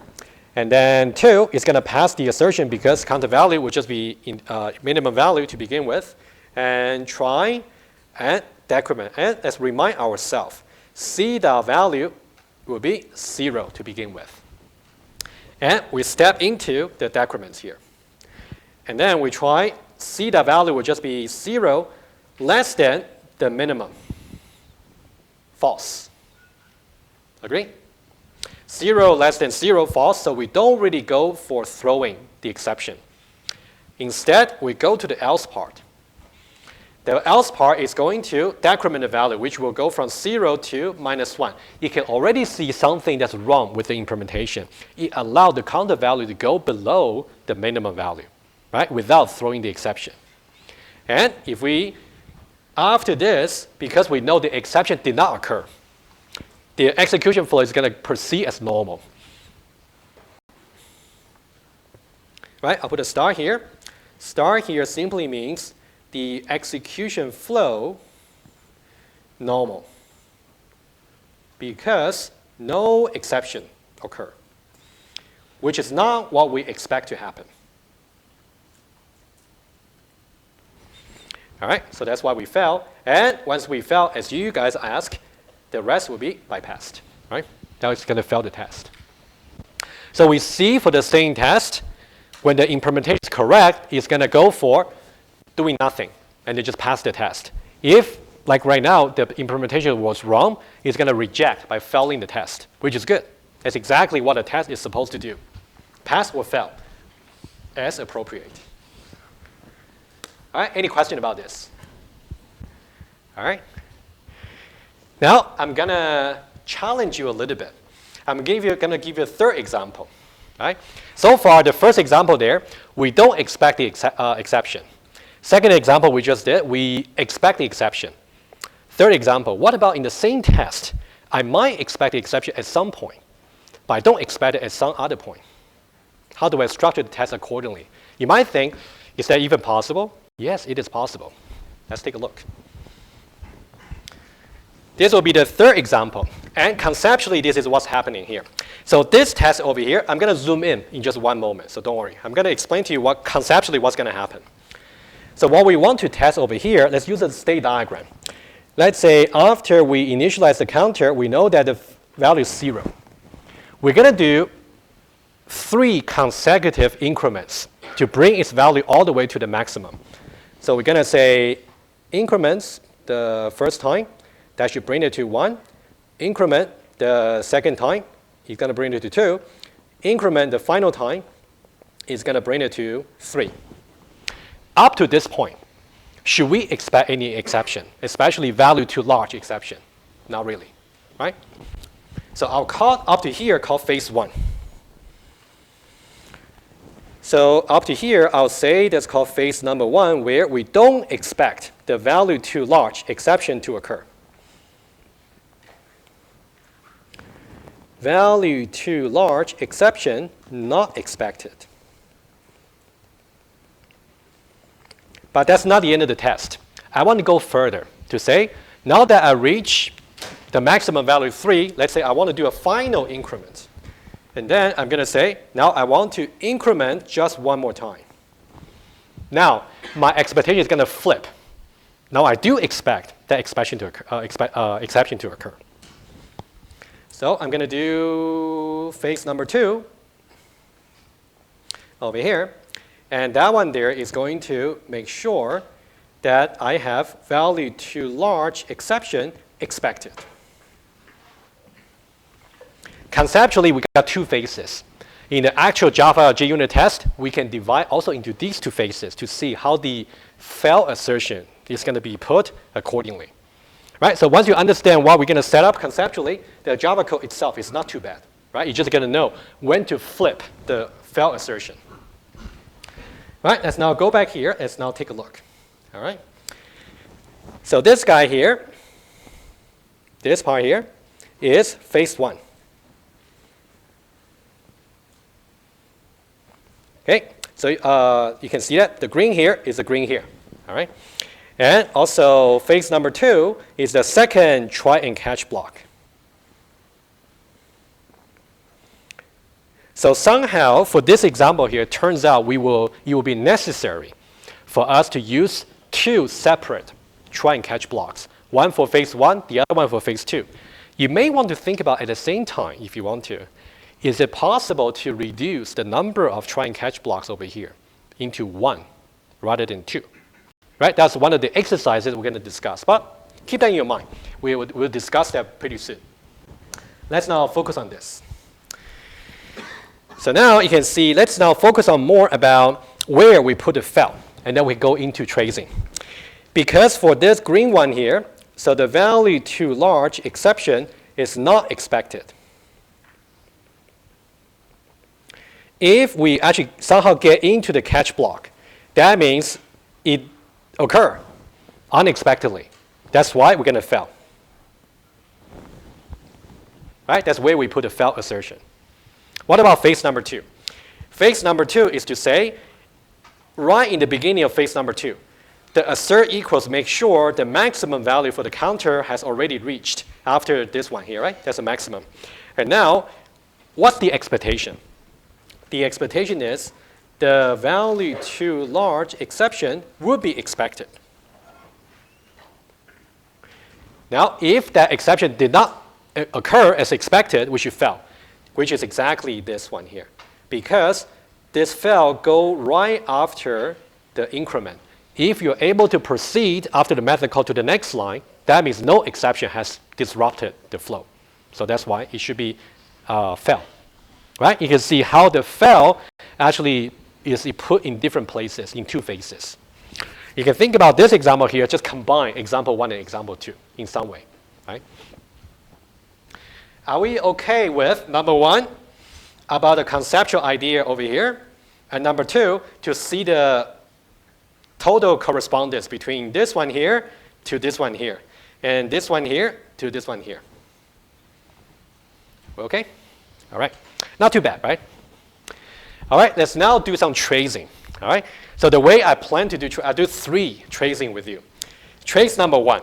Speaker 1: And then 2 is going to pass the assertion because counter value would just be minimum value to begin with. And try and decrement. And let's remind ourselves, C dot value will be 0 to begin with. And we step into the decrements here. And then we try C dot value will just be 0 less than the minimum. False. Agree? 0 less than 0, false, so we don't really go for throwing the exception. Instead, we go to the else part. The else part is going to decrement the value, which will go from 0 to -1. You can already see something that's wrong with the implementation. It allowed the counter value to go below the minimum value, right, without throwing the exception. And if we, after this, because we know the exception did not occur, the execution flow is going to proceed as normal. Right, I'll put a star here. Star here simply means the execution flow normal because no exception occur, which is not what we expect to happen. All right, so that's why we fail. And once we fail, as you guys ask, the rest will be bypassed. Right? Now it's going to fail the test. So we see for the same test, when the implementation is correct, it's going to go for doing nothing, and they just pass the test. If, like right now, the implementation was wrong, it's going to reject by failing the test, which is good. That's exactly what a test is supposed to do. Pass or fail, as appropriate. All right, any question about this? All right. Now, I'm going to challenge you a little bit. I'm going to give you a third example. Right? So far, the first example there, we don't expect the exception. Second example we just did, we expect the exception. Third example, what about in the same test? I might expect the exception at some point, but I don't expect it at some other point. How do I structure the test accordingly? You might think, is that even possible? Yes, it is possible. Let's take a look. This will be the third example. And conceptually, this is what's happening here. So this test over here, I'm going to zoom in just one moment, so don't worry. I'm going to explain to you what conceptually what's going to happen. So what we want to test over here, let's use a state diagram. Let's say after we initialize the counter, we know that the value is 0. We're going to do 3 consecutive increments to bring its value all the way to the maximum. So we're going to say increments the first time, that should bring it to 1. Increment the second time, it's going to bring it to 2. Increment the final time, it's going to bring it to 3. Up to this point, should we expect any exception, especially value too large exception? Not really, right? So I'll call up to here, call phase 1. So up to here, I'll say that's called phase number 1, where we don't expect the value too large exception to occur. Value too large exception not expected. But that's not the end of the test. I want to go further to say, now that I reach the maximum value 3, let's say I want to do a final increment. And then I'm going to say, now I want to increment just one more time. Now, my expectation is going to flip. Now I do expect that exception to occur. So I'm going to do phase number 2 over here. And that one there is going to make sure that I have value too large exception expected. conceptually, we got two phases. In the actual Java JUnit test, we can divide also into these two phases to see how the fail assertion is going to be put accordingly. Right? So once you understand what we're going to set up conceptually, the Java code itself is not too bad. Right? You're just going to know when to flip the fail assertion. Right? Let's now go back here. Let's now take a look. All right? So this guy here, this part here, is phase 1. Okay, so you can see that the green here is the green here, all right? And also phase number 2 is the second try and catch block. So somehow for this example here, it turns out it will be necessary for us to use 2 separate try and catch blocks. One for phase 1, the other one for phase 2. You may want to think about at the same time, if you want to, is it possible to reduce the number of try and catch blocks over here into 1 rather than 2? Right? That's one of the exercises we're going to discuss. But keep that in your mind. We'll discuss that pretty soon. Let's now focus on this. So now you can see, let's now focus on more about where we put the fail. And then we go into tracing. Because for this green one here, so the value too large exception is not expected. If we actually somehow get into the catch block, that means it occurs unexpectedly. That's why we're going to fail. Right? That's where we put a fail assertion. What about phase number 2? Phase number 2 is to say, right in the beginning of phase number 2, the assert equals make sure the maximum value for the counter has already reached after this one here, right? That's a maximum. And now, what's the expectation? The expectation is the value too large exception would be expected. Now, if that exception did not occur as expected, we should fail, which is exactly this one here. Because this fail go right after the increment. If you're able to proceed after the method call to the next line, that means no exception has disrupted the flow. So that's why it should be fail. Right? You can see how the fail actually is put in different places, in 2 phases. You can think about this example here, just combine example 1 and example 2 in some way. Right? Are we okay with number 1, about the conceptual idea over here, and number 2, to see the total correspondence between this one here to this one here, and this one here to this one here? Okay? All right. Not too bad, right? All right, let's now do some tracing. All right? So the way I plan to do, I'll do 3 tracing with you. Trace number 1.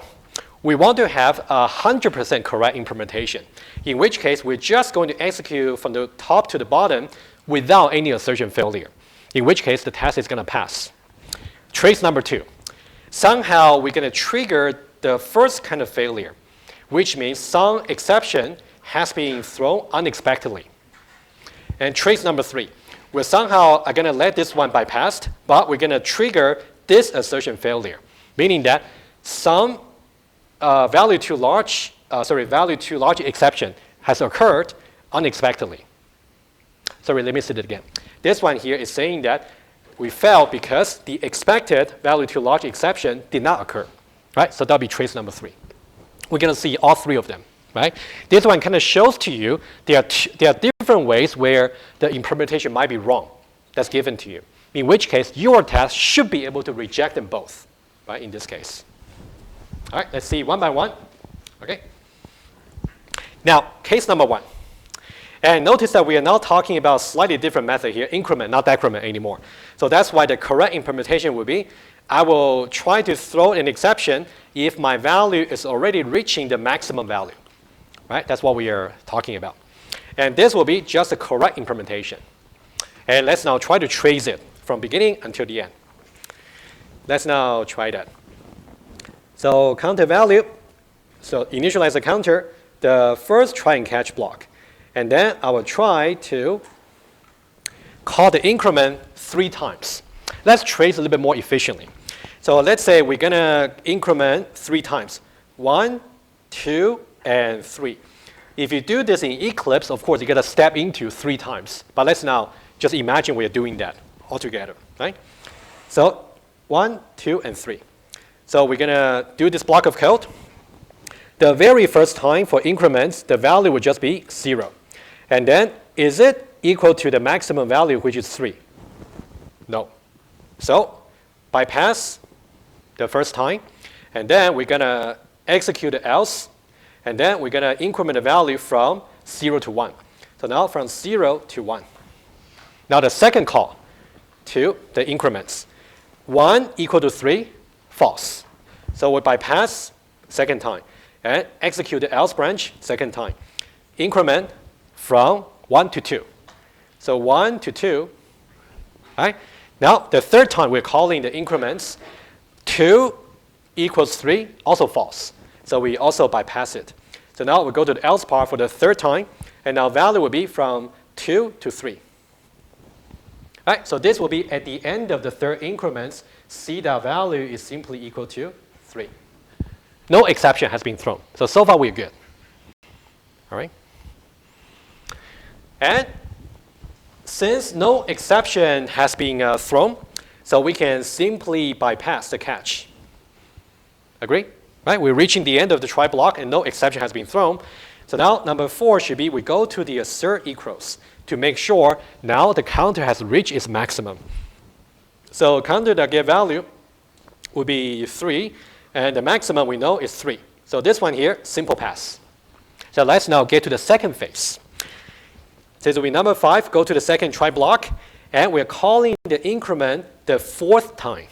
Speaker 1: We want to have 100% correct implementation, in which case we're just going to execute from the top to the bottom without any assertion failure, in which case the test is going to pass. Trace number 2. Somehow we're going to trigger the first kind of failure, which means some exception has been thrown unexpectedly. And trace number 3. We somehow are going to let this one bypass, but we're going to trigger this assertion failure, meaning that some value too large exception has occurred unexpectedly. Sorry, let me say it again. This one here is saying that we failed because the expected value too large exception did not occur. Right? So that'll be trace number 3. We're going to see all 3 of them. Right? This one kind of shows to you there are different ways where the implementation might be wrong. That's given to you. In which case, your test should be able to reject them both. Right? In this case. All right, let's see one by one. Okay. Now, case number 1. And notice that we are now talking about a slightly different method here, increment, not decrement anymore. So that's why the correct implementation would be, I will try to throw an exception if my value is already reaching the maximum value. Right? That's what we are talking about. And this will be just the correct implementation. And let's now try to trace it from beginning until the end. Let's now try that. So counter value, so initialize the counter, the first try and catch block. And then I will try to call the increment 3 times. Let's trace a little bit more efficiently. So let's say we're going to increment 3 times. 1, 2, and 3. If you do this in Eclipse, of course, you got to step into 3 times. But let's now just imagine we're doing that all together, right? So 1, 2, and 3. So we're going to do this block of code. The very first time for increments, the value would just be 0. And then, is it equal to the maximum value, which is 3? No. So bypass the first time. And then we're going to execute the else. And then we're going to increment the value from 0 to 1. So now from 0 to 1. Now the second call to the increments. 1 equal to 3, false. So we bypass second time. And execute the else branch second time. Increment from 1 to 2. So 1 to 2. Right? Now the third time we're calling the increments. 2 equals 3, also false. So we also bypass it. So now we go to the else part for the third time. And now value will be from 2 to 3. All right, so this will be at the end of the third increments. C dot value is simply equal to 3. No exception has been thrown. So far we're good. All right. And since no exception has been thrown, so we can simply bypass the catch. Agree? Right? We're reaching the end of the try block and no exception has been thrown. So now number 4 should be we go to the assert equals to make sure now the counter has reached its maximum. So counter that get value would be 3. And the maximum we know is 3. So this one here, simple pass. So let's now get to the second phase. So we number 5, go to the second try block, and we're calling the increment the 4th time.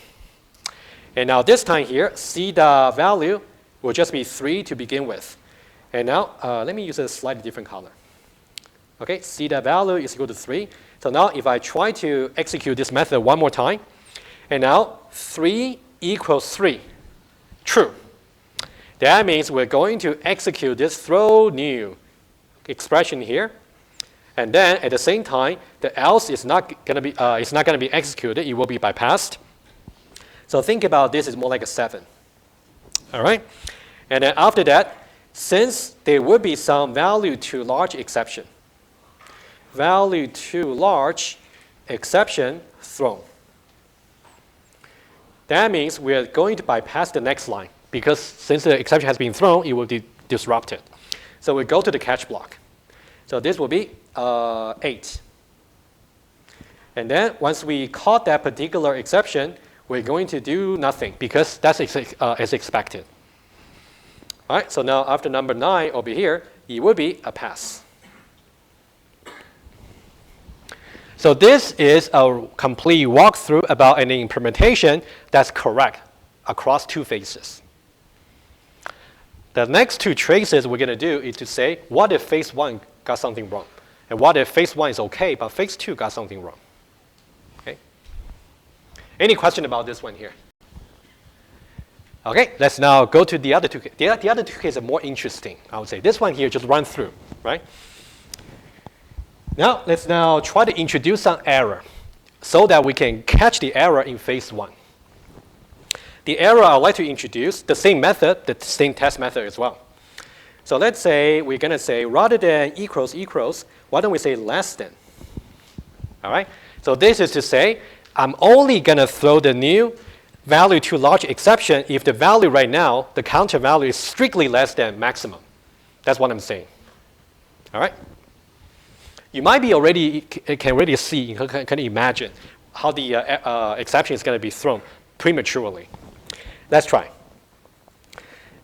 Speaker 1: And now this time here, C the value will just be 3 to begin with. And now let me use a slightly different color. Okay, C the value is equal to 3. So now if I try to execute this method one more time, and now 3 equals 3. True. That means we're going to execute this throw new expression here, and then at the same time, the else is not going to be executed. It will be bypassed. So think about this is more like a 7. All right. And then after that, since there would be some value to large exception, value to large exception thrown. That means we're going to bypass the next line because since the exception has been thrown, it will be disrupted. So we go to the catch block. So this will be 8. And then once we caught that particular exception, we're going to do nothing because that's as expected. All right, so now after number 9 over here, it would be a pass. So this is a complete walkthrough about an implementation that's correct across 2 phases. The next 2 traces we're going to do is to say, what if phase 1 got something wrong? And what if phase 1 is okay, but phase 2 got something wrong? Okay. Any question about this one here? Okay, let's now go to the other 2. The other 2 cases are more interesting, I would say. This one here, just run through, right? Now, let's now try to introduce some error so that we can catch the error in phase 1. The error I'd like to introduce, the same method, the same test method as well. So let's say we're going to say rather than equals, why don't we say less than? All right? So this is to say I'm only going to throw the new value to large exception if the value right now, the counter value is strictly less than maximum. That's what I'm saying. All right? You might be can already see, can imagine how the exception is going to be thrown prematurely. Let's try.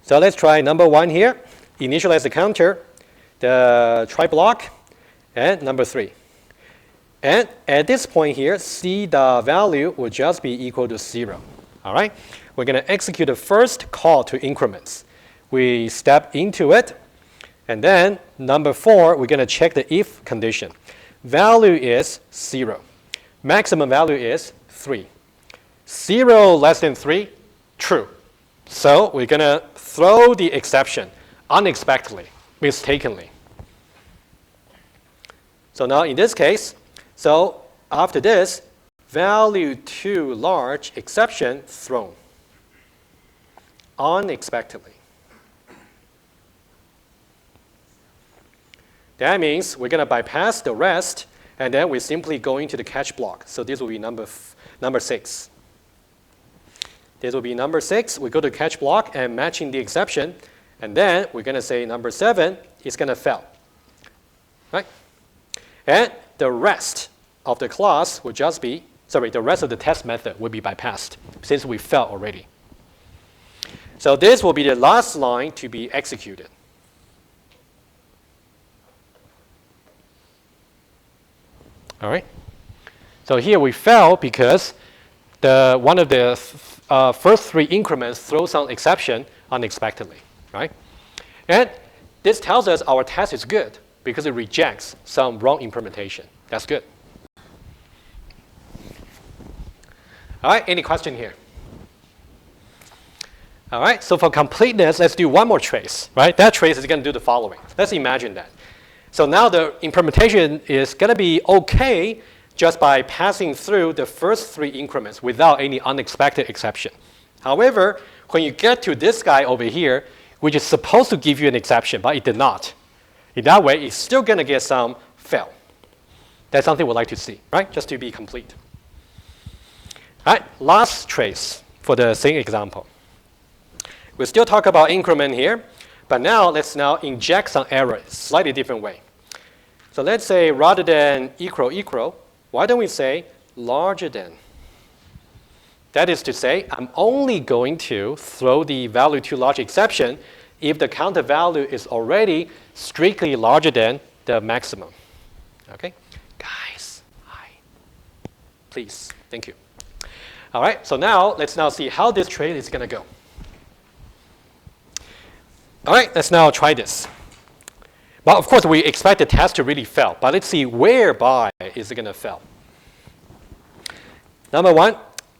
Speaker 1: So let's try number 1 here. Initialize the counter, the try block, and number 3. And at this point here, C the value will just be equal to 0. All right? We're going to execute the first call to increments. We step into it. And then number 4, we're going to check the if condition. Value is 0. Maximum value is 3. 0 less than 3, true. So we're going to throw the exception unexpectedly, mistakenly. So now in this case, so after this, value to large exception thrown unexpectedly. That means we're going to bypass the rest, and then we're simply going to the catch block. So this will be number 6. This will be number 6. We go to catch block and matching the exception, and then we're going to say number 7 is going to fail. Right? And the rest of the class will just be, the rest of the test method will be bypassed since we failed already. So this will be the last line to be executed. All right. So here we fail because one of the first 3 increments throws some exception unexpectedly, right? And this tells us our test is good because it rejects some wrong implementation. That's good. All right, any question here? All right, so for completeness, let's do one more trace, right? That trace is going to do the following. Let's imagine that. So now the implementation is going to be okay just by passing through the first 3 increments without any unexpected exception. However, when you get to this guy over here, which is supposed to give you an exception, but it did not. In that way, it's still going to get some fail. That's something we'd like to see, right? Just to be complete. All right, last trace for the same example. We'll still talk about increment here, but now let's inject some error, slightly different way. So let's say rather than equal, why don't we say larger than? That is to say, I'm only going to throw the value too large exception if the counter value is already strictly larger than the maximum. Okay? Guys, hi. Please, thank you. All right, so let's see how this trace is going to go. All right, let's now try this. Well, of course, we expect the test to really fail, but let's see whereby is it going to fail. Number 1,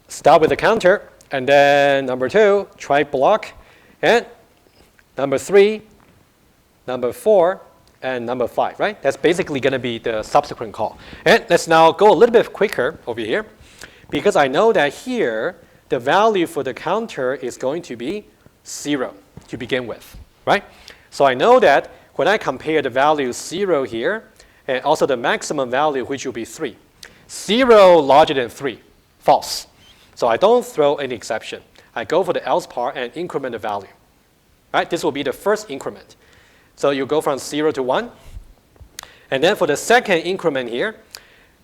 Speaker 1: start with the counter, and then number 2, try block, and number 3, number 4, and number 5, right? That's basically going to be the subsequent call. And let's now go a little bit quicker over here, because I know that here, the value for the counter is going to be 0 to begin with, right? So I know that when I compare the value 0 here, and also the maximum value, which will be 3, 0 larger than 3, false. So I don't throw any exception. I go for the else part and increment the value. Right? This will be the first increment. So you go from 0 to 1. And then for the second increment here,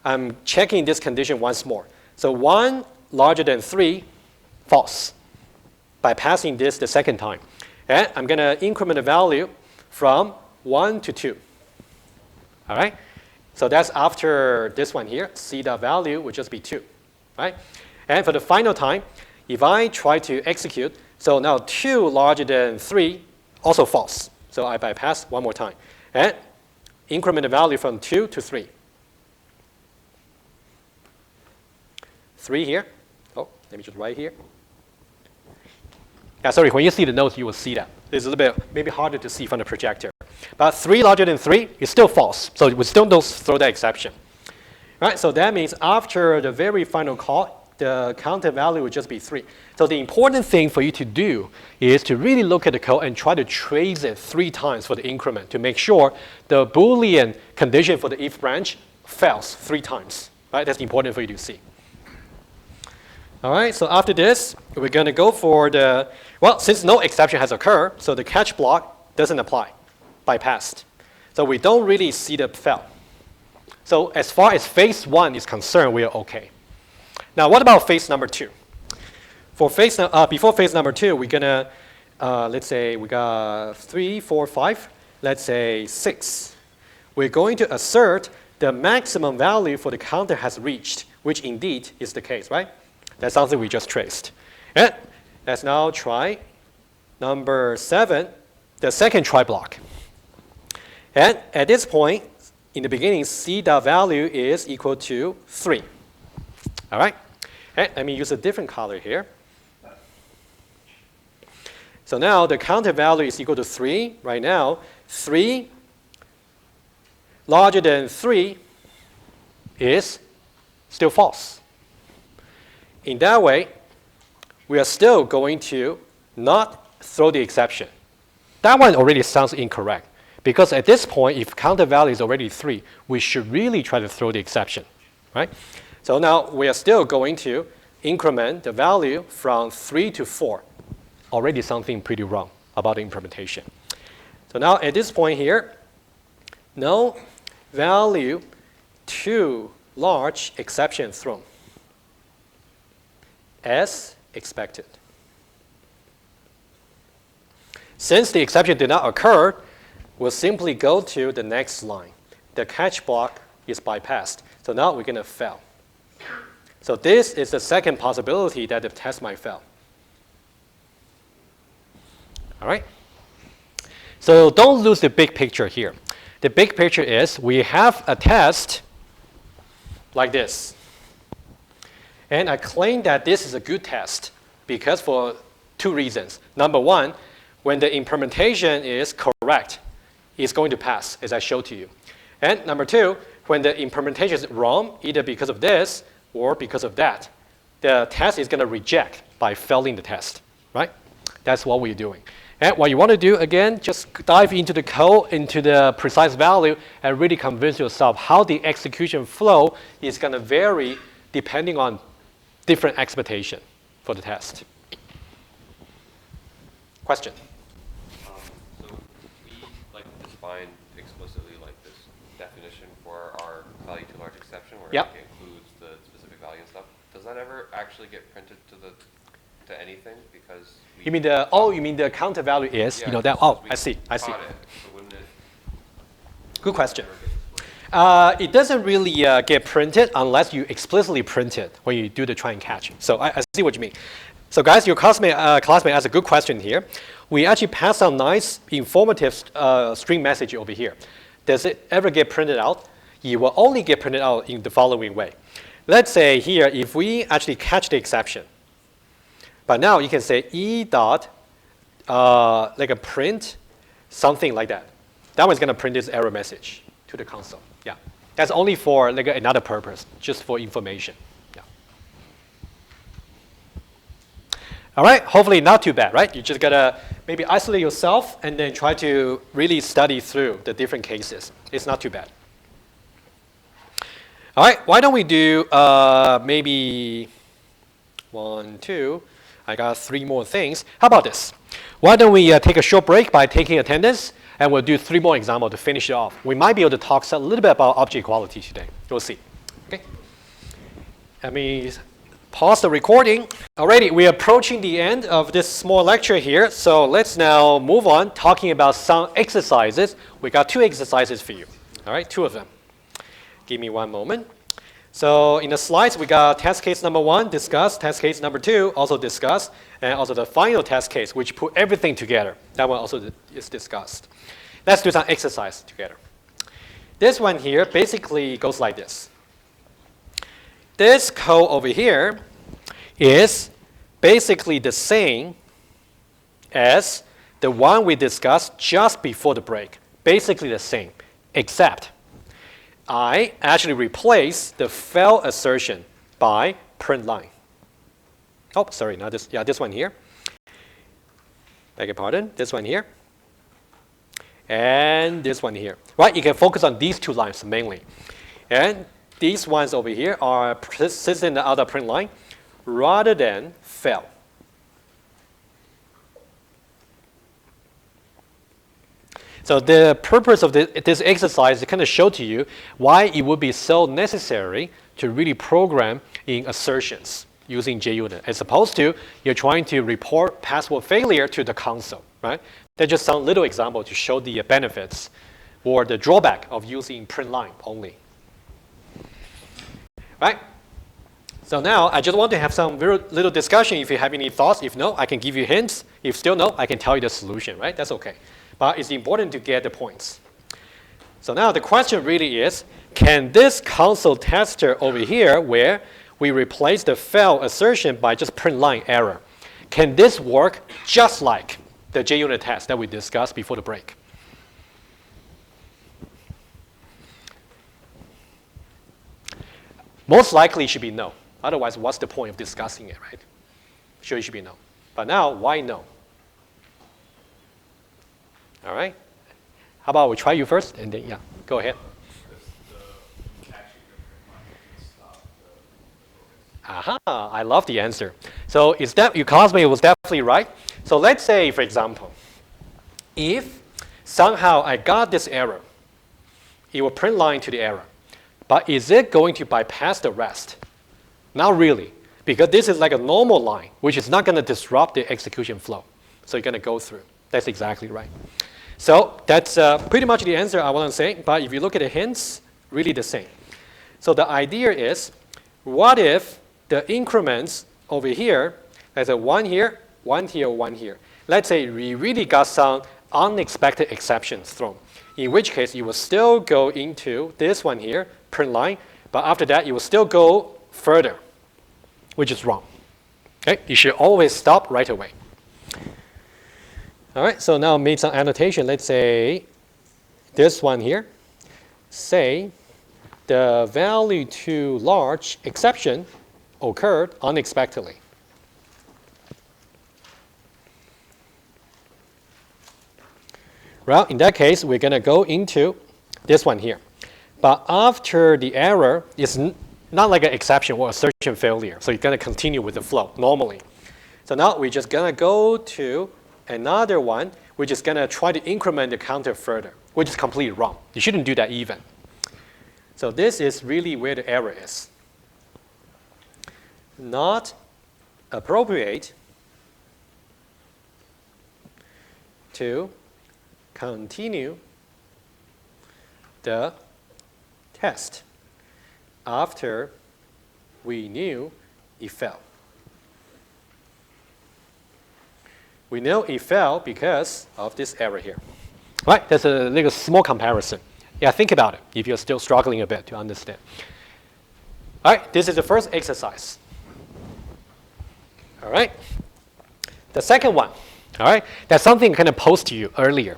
Speaker 1: I'm checking this condition once more. So 1 larger than 3, false, by passing this the second time. And I'm going to increment the value from 1 to 2. All right? So that's after this one here. C dot value would just be 2. Right? And for the final time, if I try to execute, so now 2 larger than 3, also false. So I bypass one more time. And increment the value from 2 to 3. 3 here. Oh, let me just write here. Yeah, sorry, when you see the notes, you will see that. It's a little bit maybe harder to see from the projector. But 3 larger than 3 is still false. So we still don't throw that exception. Right, so that means after the very final call, the counter value would just be 3. So the important thing for you to do is to really look at the code and try to trace it 3 times for the increment to make sure the Boolean condition for the if branch fails 3 times. Right, that's important for you to see. All right, so after this, we're going to go for the, well, since no exception has occurred, so the catch block doesn't apply, bypassed. So we don't really see the fail. So as far as phase 1 is concerned, we are okay. Now, what about phase number 2? For phase, before phase number 2, we're going to, let's say we got 3, 4, 5, let's say 6. We're going to assert the maximum value for the counter has reached, which indeed is the case, right? That's something we just traced. And let's now try number 7, the second try block. And at this point, in the beginning, C dot value is equal to 3. All right? And let me use a different color here. So now the counter value is equal to 3. Right now, 3 larger than 3 is still false. In that way, we are still going to not throw the exception. That one already sounds incorrect. Because at this point, if counter value is already 3, we should really try to throw the exception, right? So now we are still going to increment the value from 3 to 4. Already something pretty wrong about the implementation. So now at this point here, no value too large exception thrown as expected. Since the exception did not occur, we'll simply go to the next line. The catch block is bypassed. So now we're going to fail. So this is the second possibility that the test might fail. All right? So don't lose the big picture here. The big picture is we have a test like this. And I claim that this is a good test because for 2 reasons. Number 1, when the implementation is correct, it's going to pass, as I showed to you. And number 2, when the implementation is wrong, either because of this or because of that, the test is going to reject by failing the test, right? That's what we're doing. And what you want to do, again, just dive into the code, into the precise value, and really convince yourself how the execution flow is going to vary depending on different expectation for the test. Question?
Speaker 8: So we define explicitly this definition for our value too large exception, where
Speaker 1: Yep.
Speaker 8: it includes the specific value and stuff. Does that ever actually get printed to anything? Because we
Speaker 1: You mean the counter value is,
Speaker 8: yeah,
Speaker 1: you know, that,
Speaker 8: because
Speaker 1: oh,
Speaker 8: we
Speaker 1: I see.
Speaker 8: caught it, so wouldn't it
Speaker 1: Good question.
Speaker 8: ever get displayed?
Speaker 1: It doesn't really get printed unless you explicitly print it when you do the try and catch. So I see what you mean. So guys, your classmate asked a good question here. We actually pass some nice informative string message over here. Does it ever get printed out? It will only get printed out in the following way. Let's say here, if we actually catch the exception, but now you can say E dot, like a print, something like that. That one's going to print this error message to the console. Yeah, that's only for like another purpose, just for information. Yeah. All right, hopefully not too bad, right? You just gotta maybe isolate yourself and then try to really study through the different cases. It's not too bad. All right, why don't we do maybe 1, 2. I got 3 more things. How about this? Why don't we take a short break by taking attendance, and we'll do 3 more examples to finish it off. We might be able to talk a little bit about object equality today. We'll see. Okay. Let me pause the recording. Alrighty, we're approaching the end of this small lecture here. So let's now move on, talking about some exercises. We got 2 exercises for you. All right, 2 of them. Give me 1 moment. So in the slides, we got test case number 1 discussed, test case number 2 also discussed, and also the final test case, which put everything together. That one also is discussed. Let's do some exercise together. This one here basically goes like this. This code over here is basically the same as the one we discussed just before the break. Basically the same, except I actually replace the fail assertion by print line. Oh, sorry, not this. Yeah, this one here. Beg your pardon. This one here. And this one here. Right, you can focus on these 2 lines mainly. And these ones over here are persistent in the other print line rather than fail. So the purpose of this exercise is to kind of show to you why it would be so necessary to really program in assertions using JUnit, as opposed to you're trying to report password failure to the console, right? That's just some little example to show the benefits or the drawback of using print line only. Right? So now I just want to have some very little discussion. If you have any thoughts, if no, I can give you hints. If still no, I can tell you the solution, right? That's okay. But it's important to get the points. So now the question really is, can this console tester over here, where we replace the fail assertion by just print line error, can this work just like the JUnit test that we discussed before the break? Most likely it should be no. Otherwise, what's the point of discussing it, right? Sure, it should be no. But now, why no? All right. How about we try you first, and then, yeah, go ahead. Aha, I love the answer. So is that your classmate was definitely right. So let's say, for example, if somehow I got this error, it will print line to the error. But is it going to bypass the rest? Not really, because this is like a normal line, which is not going to disrupt the execution flow. So you're going to go through. That's exactly right. So that's pretty much the answer I want to say. But if you look at the hints, really the same. So the idea is, what if the increments over here, there's a 1 here, 1 here, 1 here. Let's say we really got some unexpected exceptions thrown, in which case you will still go into this one here, print line, but after that you will still go further, which is wrong. Okay, you should always stop right away. All right, so now I made some annotation. Let's say this one here, say the value too large exception occurred unexpectedly. Well, in that case, we're going to go into this one here. But after the error, it's not like an exception or assertion failure. So you're going to continue with the flow normally. So now we're just going to go to another one, which is going to try to increment the counter further, which is completely wrong. You shouldn't do that even. So this is really where the error is. Not appropriate to continue the test after we knew it failed. We know it failed because of this error here. Right, that's a little small comparison. Yeah, think about it if you're still struggling a bit to understand. All right, this is the first exercise. All right, the second one, all right, that's something kind of posed to you earlier.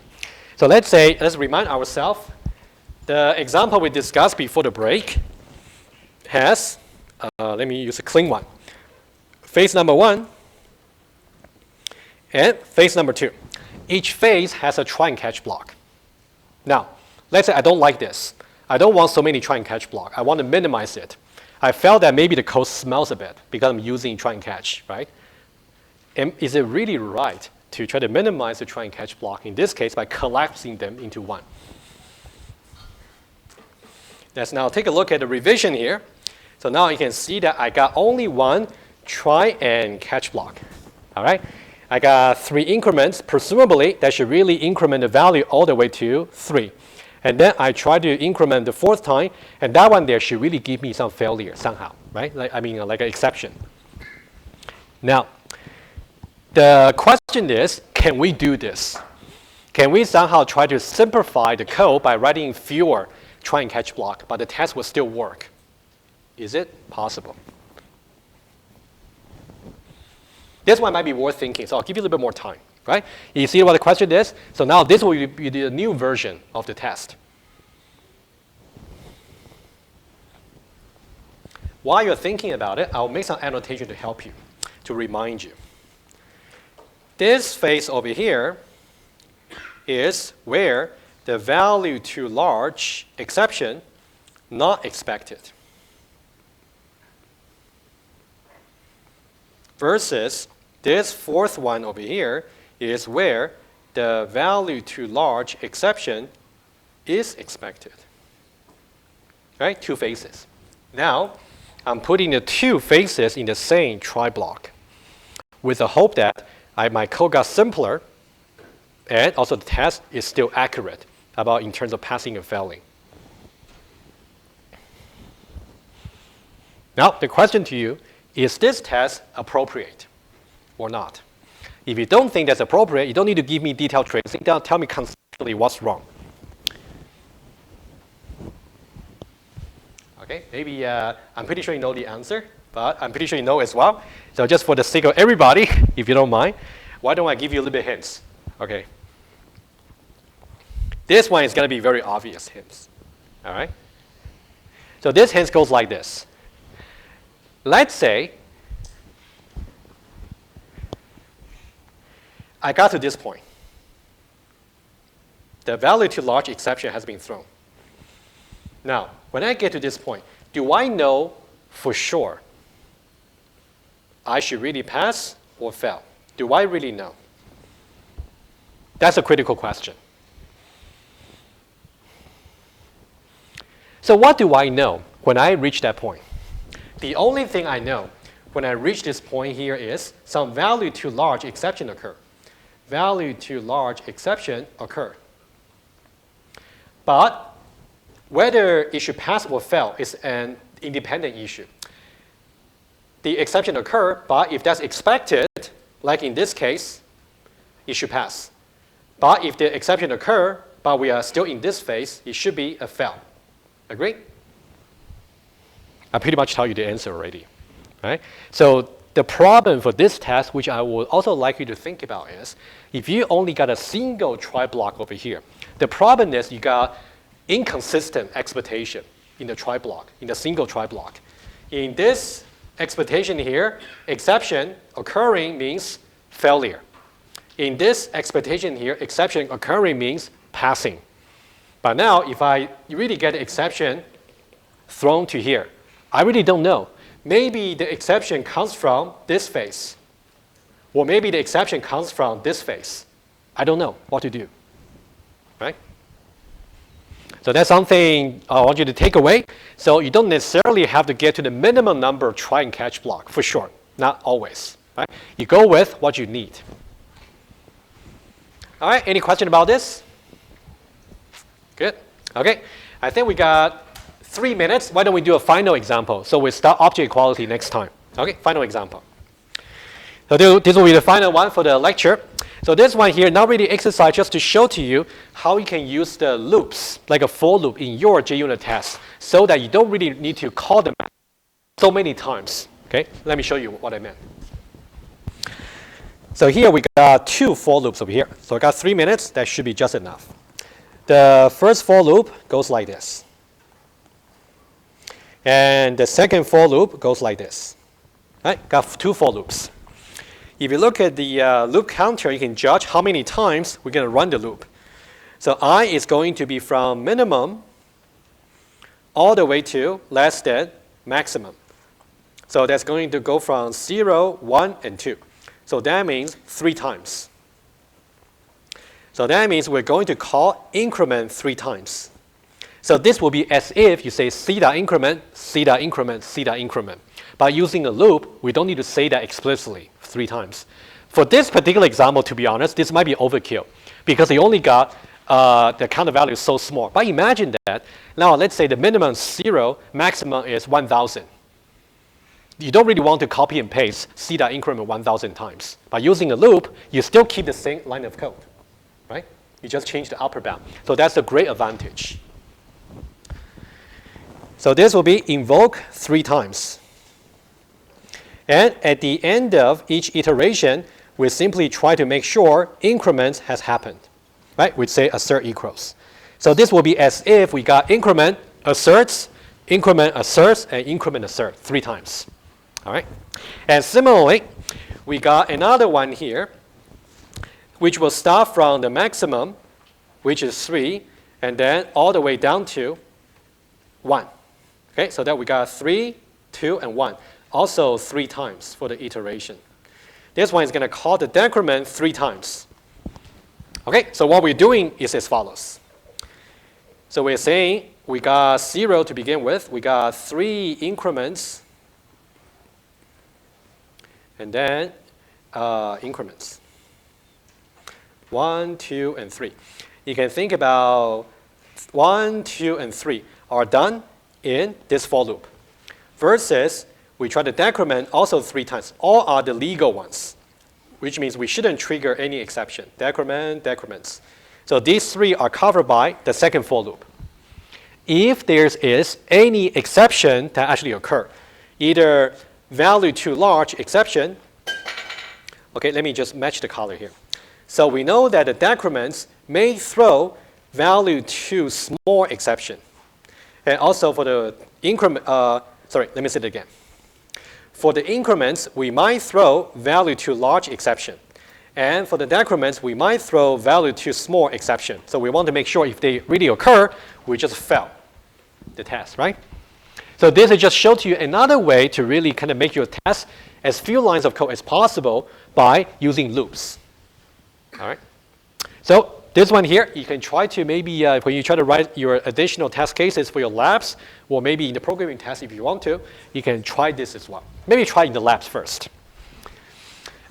Speaker 1: So let's remind ourselves, the example we discussed before the break has, let me use a clean one, phase number 1 and phase number 2. Each phase has a try and catch block. Now, let's say I don't like this. I don't want so many try and catch block. I want to minimize it. I felt that maybe the code smells a bit because I'm using try and catch, right? And is it really right to try to minimize the try and catch block, in this case by collapsing them into one? Let's now take a look at the revision here. So now you can see that I got only one try and catch block. All right? I got 3 increments. Presumably, that should really increment the value all the way to 3. And then I try to increment the 4th time, and that one there should really give me some failure somehow, right? Like an exception. Now, the question is, can we do this? Can we somehow try to simplify the code by writing fewer try and catch block, but the test will still work? Is it possible? This one might be worth thinking, so I'll give you a little bit more time. Right? You see what the question is? So now this will be the new version of the test. While you're thinking about it, I'll make some annotation to help you, to remind you. This phase over here is where the value too large exception not expected versus this 4th one over here is where the value too large exception is expected. Right? 2 phases. Now, I'm putting the 2 phases in the same try block with the hope that my code got simpler and also the test is still accurate in terms of passing and failing. Now, the question to you, is this test appropriate or not? If you don't think that's appropriate, you don't need to give me detailed tracing. Tell me conceptually what's wrong. Okay, maybe I'm pretty sure you know the answer, but I'm pretty sure you know as well. So just for the sake of everybody, if you don't mind, why don't I give you a little bit hints? Okay. This one is going to be very obvious hints. All right? So this hint goes like this. Let's say I got to this point. The value too large exception has been thrown. Now, when I get to this point, do I know for sure I should really pass or fail? Do I really know? That's a critical question. So what do I know when I reach that point? The only thing I know when I reach this point here is some value too large exception occur. Value too large exception occur. But whether it should pass or fail is an independent issue. The exception occur, but if that's expected, like in this case, it should pass. But if the exception occur, but we are still in this phase, it should be a fail. Agree? I pretty much tell you the answer already. Right? So the problem for this test, which I would also like you to think about, is if you only got a single try block over here, the problem is you got inconsistent expectation in the try block, in the single try block. In this expectation here, exception occurring means failure. In this expectation here, exception occurring means passing. But now, if I really get an exception thrown to here, I really don't know. Maybe the exception comes from this phase. Or maybe the exception comes from this phase. I don't know what to do. Right? So that's something I want you to take away. So you don't necessarily have to get to the minimum number of try and catch block, for sure. Not always. Right? You go with what you need. All right, any question about this? Good. Okay, I think we got 3 minutes. Why don't we do a final example? So we'll start object equality next time. Okay, final example. So this will be the final one for the lecture. So this one here, not really exercise, just to show to you how you can use the loops, like a for loop in your JUnit test, so that you don't really need to call them so many times. Okay, let me show you what I meant. So here we got 2 for loops over here. So I got 3 minutes. That should be just enough. The first for loop goes like this. And the second for loop goes like this. Right? Got 2 for loops. If you look at the loop counter, you can judge how many times we're going to run the loop. So I is going to be from minimum all the way to less than maximum. So that's going to go from 0, 1, and 2. So that means 3 times. So that means we're going to call increment 3 times. So this will be as if you say theta increment, theta increment, theta increment. By using a loop, we don't need to say that explicitly 3 times. For this particular example, to be honest, this might be overkill because you only got the counter value is so small. But imagine that. Now let's say the minimum is 0, maximum is 1,000. You don't really want to copy and paste theta increment 1,000 times. By using a loop, you still keep the same line of code. Right? You just change the upper bound. So that's a great advantage. So this will be invoke 3 times. And at the end of each iteration, we simply try to make sure increment has happened. Right? We'd say assert equals. So this will be as if we got increment asserts, and increment assert 3 times. All right? And similarly, we got another one here, which will start from the maximum, which is 3, and then all the way down to 1. Okay, so that we got 3, 2, and 1. Also 3 times for the iteration. This one is going to call the decrement 3 times. Okay, so what we're doing is as follows. So we're saying we got 0 to begin with. We got 3 increments. And then increments. 1, 2, and 3. You can think about 1, 2, and 3 are done in this for loop. Versus we try to decrement also 3 times. All are the legal ones, which means we shouldn't trigger any exception. Decrement, decrements. So these 3 are covered by the second for loop. If there is any exception that actually occur, either value too large exception. Okay, let me just match the color here. So we know that the decrements may throw value too small exception. And also for the increment, let me say it again. For the increments, we might throw value too large exception. And for the decrements, we might throw value to small exception. So we want to make sure if they really occur, we just fail the test, right? So this is just show to you another way to really kind of make your test as few lines of code as possible by using loops. All right. So this one here, you can try to maybe, when you try to write your additional test cases for your labs, or maybe in the programming test if you want to, you can try this as well. Maybe try in the labs first.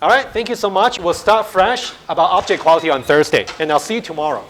Speaker 1: All right, thank you so much. We'll start fresh about object quality on Thursday, and I'll see you tomorrow.